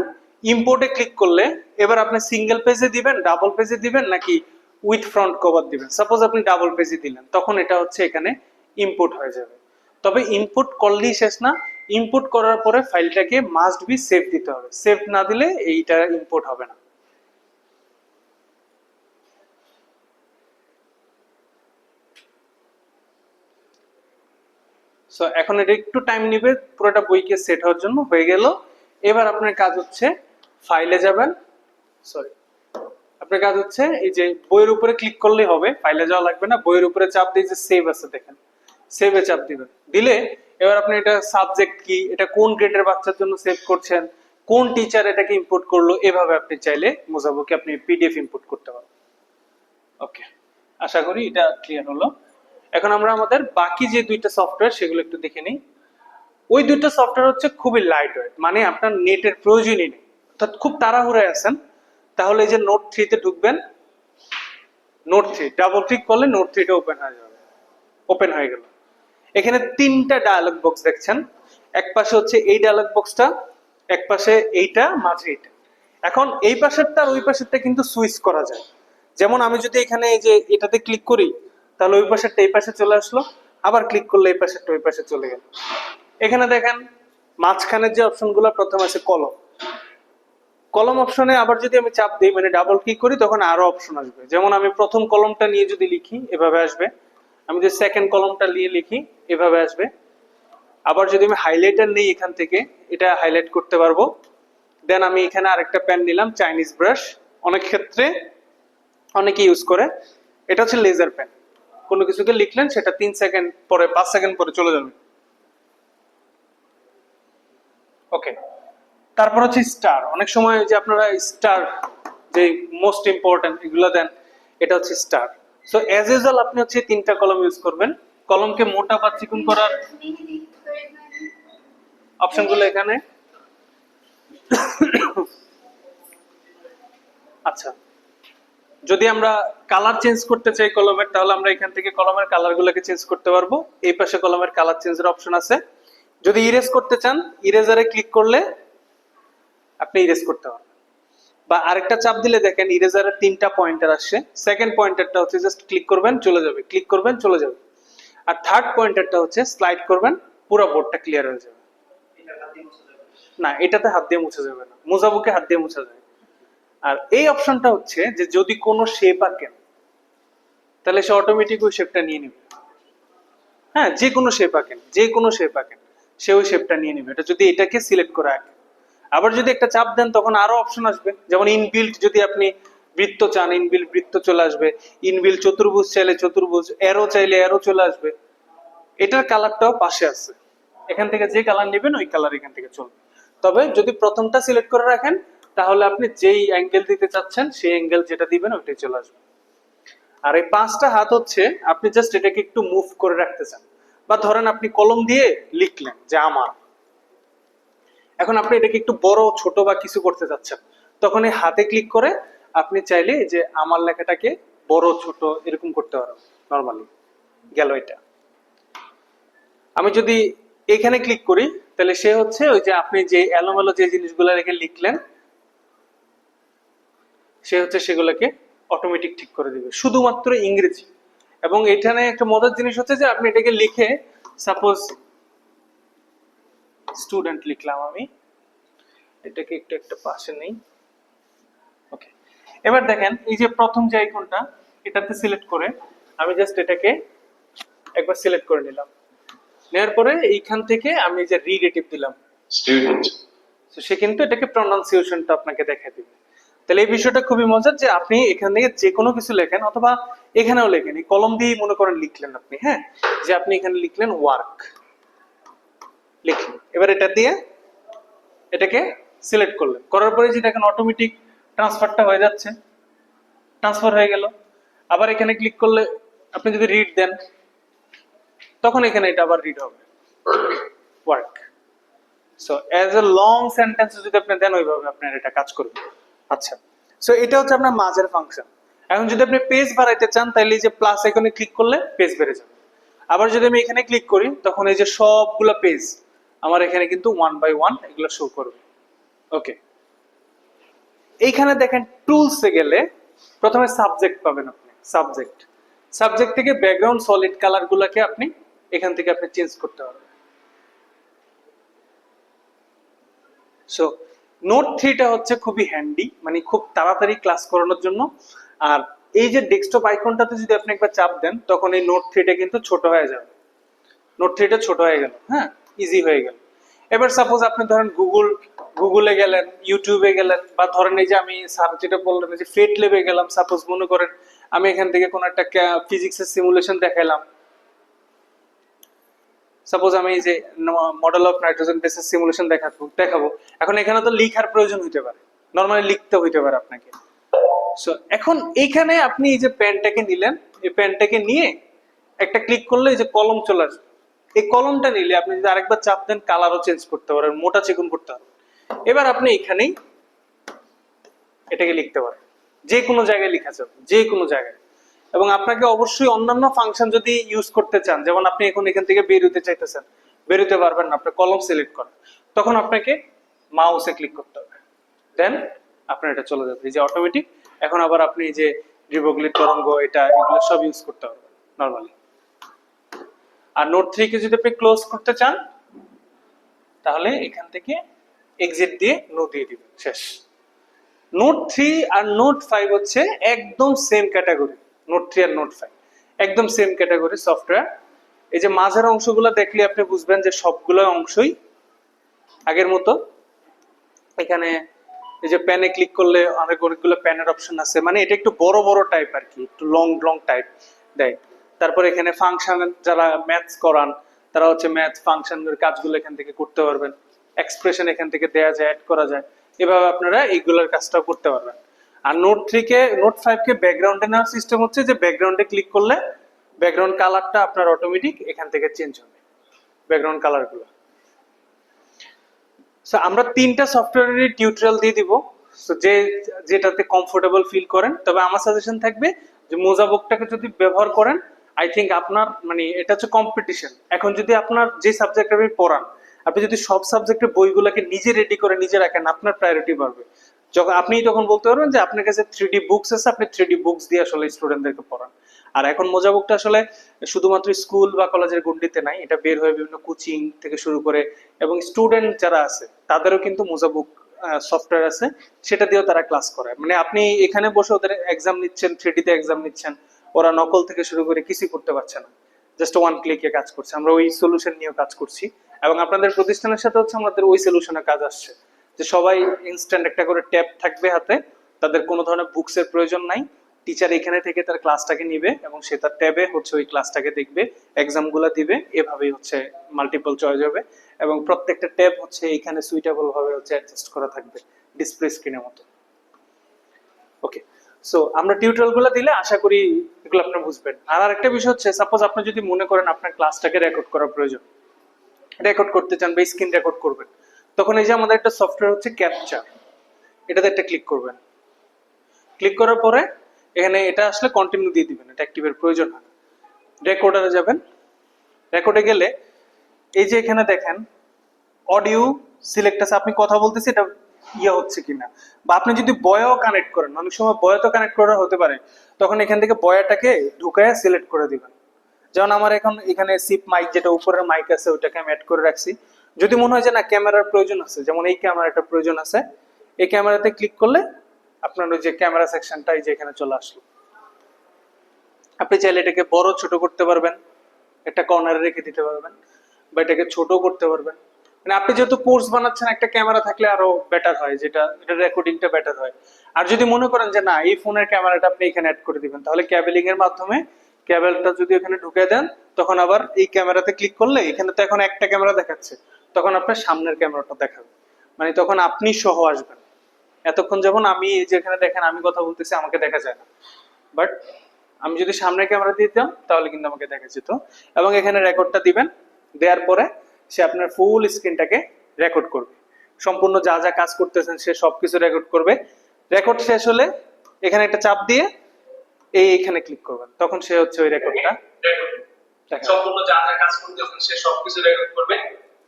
ইম্পোর্টে ক্লিক করলে এবার আপনি সিঙ্গেল পেজে দিবেন, ডাবল পেজে দিবেন, নাকি উইথ ফ্রন্ট কভার দিবেন। সাপোজ আপনি ডাবল পেজে দিলেন, তখন এটা হচ্ছে এখানে ইম্পোর্ট হয়ে যাবে। তবে ইম্পোর্ট করলেই শেষ না, ইম্পোর্ট করার পরে ফাইলটাকে মাস্ট বি সেভ দিতে হবে, সেভ না দিলে এইটা ইম্পোর্ট হবে না। সো এখন এটা একটু টাইম নেবে পুরোটা বইকে সেট হওয়ার জন্য। হয়ে গেল। এবার আপনার কাজ হচ্ছে ফাইলে যাবেন, সরি, আপনার কাজ হচ্ছে এই যে বইয়ের উপরে ক্লিক করলেই হবে, ফাইলে যাওয়া লাগবে না। বইয়ের উপরে চাপ দিয়ে যে সেভ আছে দেখেন, সেভে চাপ দিবেন। দিলে এবার আপনি এটা সাবজেক্ট কি, এটা কোন গ্রেডের বাচ্চার জন্য সেভ করছেন, কোন টিচার এটাকে ইম্পোর্ট করলো, এভাবে আপনি চাইলে মোজাবুকে আপনি পিডিএফ ইম্পোর্ট করতে পারবেন। ওকে, আশা করি এটা ক্লিয়ার হলো। এখন আমরা আমাদের বাকি যে দুইটা সফটওয়্যার সেগুলো একটু দেখে নিই। ওই দুইটা সফটওয়্যার হচ্ছে খুবই লাইট ওয়েট, মানে আপনার নেটের প্রয়োজনই নেই, অর্থাৎ খুব তাড়াহুড়ায় আছেন, তাহলে এই যে নোট 3 তে ঢুকবেন। নোট 3 ডাবল ক্লিক করলে নোট 3 টা ওপেন হয়ে যাবে। ওপেন হয়ে গেল। এখানে তিনটা ডায়লগ বক্স দেখছেন, এক পাশে হচ্ছে এই ডায়লগ বক্সটা, এক পাশে এইটা, মাঝে এইটা। এখন এই পাশেরটা আর ওই পাশেরটা কিন্তু সুইচ করা যায়। যেমন আমি যদি এখানে এই যে এটাতে ক্লিক করি, তাহলে ওই পাশেরটা এই পাশে চলে আসলো, আবার ক্লিক করলে এই পাশেরটা ওই পাশে চলে গেল। এখানে দেখেন মাঝখানের যে অপশনগুলো, প্রথম আছে কলম। কলম অপশনে আবার যদি আমি চাপ দিই, মানে ডাবল ক্লিক করি, তখন আরো অপশন আসবে। যেমন আমি প্রথম কলমটা নিয়ে যদি লিখি, এভাবে আসবে। আমি যদি সেকেন্ড কলমটা নিয়ে লিখি, এভাবে আসবে। আবার যদি আমি হাইলাইটার নেই, এখান থেকে এটা হাইলাইট করতে পারবো। দেন আমি এখানে আরেকটা পেন নিলাম, চাইনিজ ব্রাশ, অনেক ক্ষেত্রে অনেকে ইউজ করে। এটা হচ্ছে লেজার পেন, কোনো কিছুকে লিখলেন সেটা 3 সেকেন্ড পরে, 5 সেকেন্ড পরে চলে যাবে। ওকে, তারপর হচ্ছে স্টার। অনেক সময় যে আপনারা স্টার, যে মোস্ট ইম্পর্টেন্ট এগুলো দেন, এটা হচ্ছে স্টার। সো অ্যাজ ইউজুয়াল আপনি হচ্ছে তিনটা কলম ইউজ করবেন। কলমকে মোটা বা চিকন করার অপশনগুলো এখানে। আচ্ছা, যদি আমরা কালার চেঞ্জ করতে চাই কলমের, তাহলে আমরা এখান থেকে কলমের কালারগুলোকে চেঞ্জ করতে পারবো। এই পাশে কলমের কালার চেঞ্জের অপশন আছে। যদি ইরেজ করতে চান, ইরেজারে ক্লিক করলে আপনি ইরেজ করতে পারবেন। বা আরেকটা চাপ দিলে দেখেন ইরেজারের 3টা পয়েন্টার আসছে। সেকেন্ড পয়েন্টারটা হচ্ছে জাস্ট ক্লিক করবেন, চলে যাবে, ক্লিক করবেন, চলে যাবে। আর থার্ড পয়েন্টারটা হচ্ছে স্লাইড করবেন, পুরো বোর্ডটা ক্লিয়ার হয়ে যাবে। না, এটাতে হাত দিয়ে মুছা যাবে না, মোজাবুকে হাত দিয়ে মুছা যায়। আর এই অপশনটা হচ্ছে যে যদি কোনো শেপ আঁকেন, তাহলে সে অটোমেটিক ওই শেপটা নিয়ে নেবে। হ্যাঁ, যে কোনো শেপ আঁকেন, যে কোনো শেপ আঁকেন, সে ওই শেপটা নিয়ে নেবে, এটা যদি এটাকে সিলেক্ট করে আঁকেন। আবার যদি একটা চাপ দেন, তখন আরো অপশন আসবে। যেমন ইনবিল্ট যদি আপনি বৃত্ত চান, ইনবিল্ট বৃত্ত চলে আসবে। ইনবিল্ট চতুর্ভুজ চাইলে চতুর্ভুজ, অ্যারো চাইলে অ্যারো চলে আসবে। এটার কালারটাও পাশে আছে, এখান থেকে যে কালার নেবেন ওই কালার এখান থেকে চলবে। তবে যদি প্রথমটা সিলেক্ট করে রাখেন, তাহলে আপনি যেই অ্যাঙ্গেল দিতে চাচ্ছেন সেই অ্যাঙ্গেল যেটা দিবেন ওইটাই চলে আসবে। আর এই 5টা হাত হচ্ছে আপনি জাস্ট এটাকে একটু মুভ করে রাখতে চান। বা ধরেন আপনি কলম দিয়ে লিখলেন যে আমার, এখন আপনি এটাকে একটু বড় ছোট বা কিছু করতে চাচ্ছেন, তখন এই হাতে ক্লিক করে আপনি চাইলে যে আমার লেখাটাকে বড় ছোট এরকম করতে পারবেন। নরমালি গেল এটা। আমি যদি এখানে ক্লিক করি, তাহলে সে হচ্ছে ওই যে আপনি যে এলোমেলো যে জিনিসগুলো রেখে লিখলেন, সে হচ্ছে সেগুলোকে অটোমেটিক ঠিক করে দিবে, শুধুমাত্র ইংরেজি। এবং এখানে একটা মজার জিনিস হচ্ছে যে আপনি এটাকে লিখে, সাপোজ স্টুডেন্ট লিখলাম আমি, এটাকে একটু একটা পাশে নেই। ওকে, এবার দেখেন এই যে প্রথম যে আইকনটা, এটাতে সিলেক্ট করে আমি জাস্ট এটাকে একবার সিলেক্ট করে নিলাম। নেওয়ার পরে এইখান থেকে আমি যে রিডেটিভ দিলাম student, তো সে কিন্তু এটাকে প্রনাউন্সিয়েশনটা আপনাকে দেখায় দিবে। তাহলে এই বিষয়টা খুবই মজার যে আপনি এখান থেকে যে কোনো কিছু লেখেন অথবা এখানেও লেখেন, এই কলম দিয়ে মনে করেন লিখলেন আপনি, হ্যাঁ, যে আপনি এখানে লিখলেন ওয়ার্ক লিখলেন, এবার এটা দিয়ে এটাকে সিলেক্ট করলেন, করার পরে যে দেখেন অটোমেটিক ট্রান্সফারটা হয়ে যাচ্ছে, ট্রান্সফার হয়ে গেল। আবার এখানে ক্লিক করলে আপনি যদি রিড দেন তখন এখানে এটা আবার রিড হবে work. So as a long sentence যদি আপনি দেন ওইভাবে আপনার এটা কাজ করবে। আচ্ছা, সো এটা হচ্ছে আপনার মাঝের ফাংশন। এখন যদি আপনি পেজ বাড়াইতে চান তাহলে এই যে প্লাস আইকনে ক্লিক করলে পেজ বেড়ে যাবে। আবার যদি আমি এখানে ক্লিক করি তখন এই যে সবগুলা পেজ আমার এখানে কিন্তু 1 বাই 1 এগুলো শো করবে। ওকে, এইখানে দেখেন টুলসে গেলে প্রথমে সাবজেক্ট পাবেন আপনি, সাবজেক্ট, সাবজেক্ট থেকে ব্যাকগ্রাউন্ড সলিড কালার গুলাকে আপনি এখান থেকে আপনি চেঞ্জ করতে পারবেন। সো নোট 3টা হচ্ছে খুবই হ্যান্ডি, মানে খুব তাড়াতাড়ি ক্লাস করানোর জন্য। আর এই যে ডেস্কটপ আইকনটাতে যদি আপনি একবার চাপ দেন তখন এই নোট 3টা কিন্তু ছোট হয়ে যাবে, নোট 3টা ছোট হয়ে গেল, হ্যাঁ, ইজি হয়ে গেল। এবার সাপোজ আপনি ধরেন গুগলে গেলেন, ইউটিউবে গেলেন, বা ধরেন এই যে আমি স্যার যেটা বললেন যে ফেট ল্যাবে গেলাম, সাপোজ মনে করেন আমি এখান থেকে কোন একটা ফিজিক্সের সিমুলেশন দেখাইলাম, সাপোজ আমি এই যে model of nitrogen basis simulation দেখাবো, এখন এখানে তো লিখার প্রয়োজন হইতে পারে, নরমালি লিখতে হইতে পারে আপনাকে। সো এখন এইখানে আপনি এই যে পেনটাকে নিলেন, এই পেনটাকে নিয়ে একটা ক্লিক করলে এই যে কলম চলে আসবে, এই কলমটা নিলে আপনি যদি আরেকবার চাপ দেন কালারও চেঞ্জ করতে পারেন, মোটা চিকন করতে পারেন। এবার আপনি এখানেই এটাকে লিখতে পারেন, যে কোনো জায়গায় লেখা যাবে, যে কোনো জায়গায়। এবং আপনাকে অবশ্যই অন্যান্য ফাংশন যদি ইউজ করতে চান, যেমন আপনি এখন এখান থেকে বের হতে চাইতেছেন, বের হতে পারবেন না, আপনার কলম সিলেক্ট করেন, তখন আপনাকে মাউসে ক্লিক করতে হবে, দেন আপনার এটা চলে যাবে এই যে অটোমেটিক। এখন আবার আপনি এই যে রিভোগ্লিট তরঙ্গ এটা এগুলো সব ইউজ করতে পারবেন নরমালি। আর নোট 3 কে যদি আপনি ক্লোজ করতে চান তাহলে এখান থেকে এক্সিট দিয়ে নো দিয়ে দিবেন, শেষ। নোট 3 আর নোট 5 হচ্ছে একদম সেম ক্যাটাগরি, নোট 3 আর নোট 5 একদম সেম ক্যাটাগরি সফটওয়্যার। এই যে মাঝের অংশগুলো দেখলে আপনি বুঝবেন যে সবগুলো অংশই আগের মতো। এখানে এই যে প্যানে ক্লিক করলে অনেকগুলো প্যানের অপশন আছে, মানে এটা একটু বড় বড় টাইপ আর কি, একটু লং লং টাইপ দেয়। তারপর এখানে ফাংশন, যারা ম্যাথস করান তারা হচ্ছে ম্যাথ ফাংশনের কাজগুলো এখান থেকে করতে পারবেন, এক্সপ্রেশন এখান থেকে দেয়া যায়, অ্যাড করা যায়, এভাবে আপনারা এইগুলোর কাজটাও করতে পারবেন। আর নোট 3 কে, নোট 5 কে ব্যাকগ্রাউন্ডে নেওয়ার সিস্টেম হচ্ছে যে ব্যাকগ্রাউন্ডে ক্লিক করলে ব্যাকগ্রাউন্ড কালারটা আপনার অটোমেটিক এখান থেকে চেঞ্জ হবে, ব্যাকগ্রাউন্ড কালারগুলো। সো আমরা 3টা সফটওয়্যারের টিউটোরিয়াল দিয়ে দিব, সো যেটাতে কমফোর্টেবল ফিল করেন। তবে আমার সাজেশন থাকবে যে মোজাবুকটাকে যদি ব্যবহার করেন, আই থিংক আপনার মানে এটা হচ্ছে কম্পিটিশন। এখন যদি আপনার যে সাবজেক্ট আপনি পড়ান, আপনি যদি সব সাবজেক্টের বইগুলোকে নিজে রেডি করে নিজে রাখেন, আপনার প্রায়োরিটি বাড়বে। যখন আপনি তখন বলতে পারবেন যে আপনার কাছে 3D বুকস আছে, আপনি 3D বুকস দিয়ে আসলে স্টুডেন্টদেরকে পড়ান। আর এখন মোজাবুকটা আসলে শুধুমাত্র স্কুল বা কলেজের গণ্ডিতে নাই, এটা বের হয়ে বিভিন্ন কোচিং থেকে শুরু করে এবং স্টুডেন্ট যারা আছে তাদেরও কিন্তু মোজাবুক সফটওয়্যার আছে, সেটা দিয়েও তারা ক্লাস করে। মানে আপনি এখানে বসে ওদের এক্সাম নিচ্ছেন, 3D তে এক্সাম নিচ্ছেন, ওরা নকল থেকে শুরু করে কিছুই করতে পারছে না, জাস্ট ওয়ান ক্লিকে কাজ করছে। আমরা ওই সলিউশন নিয়েও কাজ করছি এবং আপনাদের প্রতিষ্ঠানের সাথে হচ্ছে আমাদের ওই সলিউশনের কাজ আসছে যে সবাই ইনস্ট্যান্ট একটা করে ট্যাব থাকবে হাতে, তাদের কোনো ধরনের বুকসের প্রয়োজন নাই, টিচার এখানে থেকে তার ক্লাসটাকে নিবে এবং সে তার ট্যাবে হচ্ছে ওই ক্লাসটাকে দেখবে, এক্সামগুলো দিবে, এভাবেই হচ্ছে মাল্টিপল চয়েস হবে এবং প্রত্যেকটা ট্যাব হচ্ছে এখানে সুইটেবল ভাবে হচ্ছে অ্যাডজাস্ট করা থাকবে ডিসপ্লে স্ক্রিনের মতো। ওকে, সো আমরা টিউটোরিয়ালগুলো দিলে আশা করি এগুলো আপনি বুঝবেন। আর আরেকটা বিষয় হচ্ছে, সাপোজ আপনি যদি মনে করেন আপনার ক্লাসটাকে রেকর্ড করার প্রয়োজন, রেকর্ড করতে চান বা স্ক্রিন রেকর্ড করবেন, তখন এই যে আমাদের একটা সফটওয়্যার হচ্ছে ক্যাপচার, এটাতে একটা ক্লিক করবেন। ক্লিক করার পরে এখানে এটা আসলে কন্টিনিউ দিয়ে দিবেন, এটা অ্যাক্টিভের প্রয়োজন হয় না। রেকর্ডারে যাবেন, রেকর্ডে গেলে এই যে এখানে দেখেন অডিও সিলেক্ট আছে, আপনি কথা বলতেছি এটা ইয়ে হচ্ছে কিনা, বা আপনি যদি বয়াও কানেক্ট করেন, অনেক সময় বয়া তো কানেক্ট করা হতে পারে, তখন এখান থেকে বয়াটাকে ঢুকায় সিলেক্ট করে দিবেন। যেমন আমার এখন এখানে সিপ মাইক, যেটা উপরের মাইক আছে ওটাকে আমি অ্যাড করে রাখছি, যদি মনে হয় যে না ক্যামেরার প্রয়োজন আছে, যেমন এই ক্যামেরাটার প্রয়োজন আছে, এই ক্যামেরাতে ক্লিক করলে আপনার ওই যে ক্যামেরা সেকশনটা এই যে এখানে চলে আসলো। আপনি চাইলে এটাকে বড় ছোট করতে পারবেন, একটা কর্নারে রেখে দিতে পারবেন, বা এটাকে ছোট করতে পারবেন। মানে আপনি যেহেতু কোর্স বানাচ্ছেন, একটা ক্যামেরা থাকলে আরো বেটার হয়, যেটা এটা রেকর্ডিংটা বেটার হয়। আর যদি মনে করেন যে না এই ফোনের ক্যামেরাটা আপনি এখানে অ্যাড করে দিবেন, তাহলে ক্যাবেলিং এর মাধ্যমে ক্যাবেলটা যদি এখানে ঢুকে দেন, তখন আবার এই ক্যামেরাতে ক্লিক করলে এখানে তো এখন একটা ক্যামেরা দেখাচ্ছে, তখন আপনার সামনের ক্যামেরাটা দেখাবে, মানে তখন আপনি সহ আসবেন। এতক্ষণ যেমন আমি এই যে এখানে দেখেন আমি কথা বলতেছি, আমাকে দেখা যায় না, বাট আমি যদি সামনের ক্যামেরা দিয়ে দিতাম তাহলে কিন্তু আমাকে দেখা যেত। এবং এখানে রেকর্ডটা দিবেন, দেওয়ার পরে সে আপনার ফুল স্ক্রিনটাকে রেকর্ড করবে, সম্পূর্ণ যা যা কাজ করতেছেন সে সবকিছু রেকর্ড করবে। রেকর্ড শেষ হলে এখানে একটা চাপ দিয়ে এইখানে ক্লিক করবেন, তখন সে হচ্ছে ওই রেকর্ডটা সম্পূর্ণ যা যা কাজ করতেছেন সে সবকিছু রেকর্ড করবে।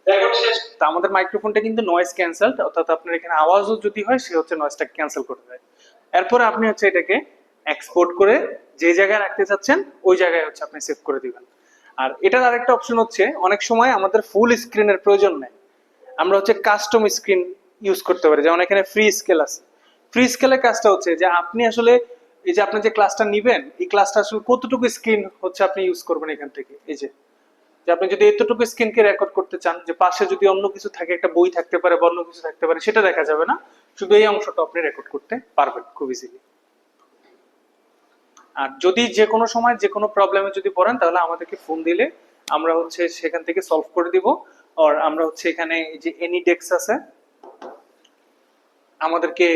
রেকর্ড শেষ। তো আমাদের মাইক্রোফোনটা কিন্তু নয়েজ ক্যান্সেলড, অর্থাৎ আপনার এখানে আওয়াজও যদি হয় সে হচ্ছে নয়েজটা ক্যান্সেল করে দেয়। এরপরে আপনি হচ্ছে এটাকে এক্সপোর্ট করে যে জায়গায় রাখতে চাচ্ছেন ওই জায়গায় হচ্ছে আপনি সেভ করে দিবেন। আর এটার আরেকটা অপশন হচ্ছে, অনেক সময় আমাদের ফুল স্ক্রিনের প্রয়োজন নেই, আমরা হচ্ছে কাস্টম স্ক্রিন ইউজ করতে পারি। যেমন এখানে ফ্রি স্কেল আছে, ফ্রি স্কেলের কাজটা হচ্ছে যে আপনি আসলে এই যে আপনি যে ক্লাসটা নিবেন, এই ক্লাসটা আসলে কতটুকু স্ক্রিন হচ্ছে আপনি ইউজ করবেন এখান থেকে। এই যে আপনি যদি এতটুকু স্ক্রিনকে রেকর্ড করতে চান, যে পাশে যদি অন্য কিছু থাকে, একটা বই থাকতে পারে বা অন্য কিছু থাকতে পারে, সেটা দেখা যাবে না, শুধু এই অংশটা আপনি রেকর্ড করতে পারবেন খুব ইজিলি। আর যদি যে কোনো সময় যে কোনো প্রবলেমে যদি পড়েন, তাহলে আমাদেরকে ফোন দিলে আমরা হচ্ছে সেখান থেকে সলভ করে দিব। আর আমরা হচ্ছে এখানে যে এনি ডেস্ক আছে, আমাদেরকে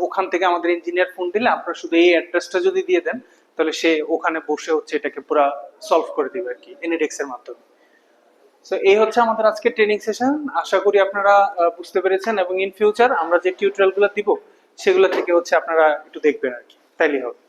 ওখান থেকে আমাদের ইঞ্জিনিয়ার ফোন দিলে আপনারা শুধু এই অ্যাড্রেসটা যদি দিয়ে দেন, তাহলে সে ওখানে বসে হচ্ছে এটাকে পুরো সলভ করে দিবে আর কি, এনি ডেস্কের মাধ্যমে। সো এই হচ্ছে আমাদের আজকে ট্রেনিং সেশন। আশা করি আপনারা বুঝতে পেরেছেন, এবং ইন ফিউচার আমরা যে টিউটোরিয়ালগুলো দিব সেগুলো থেকে হচ্ছে আপনারা একটু দেখবেন আর কি, তাইলেই হবে।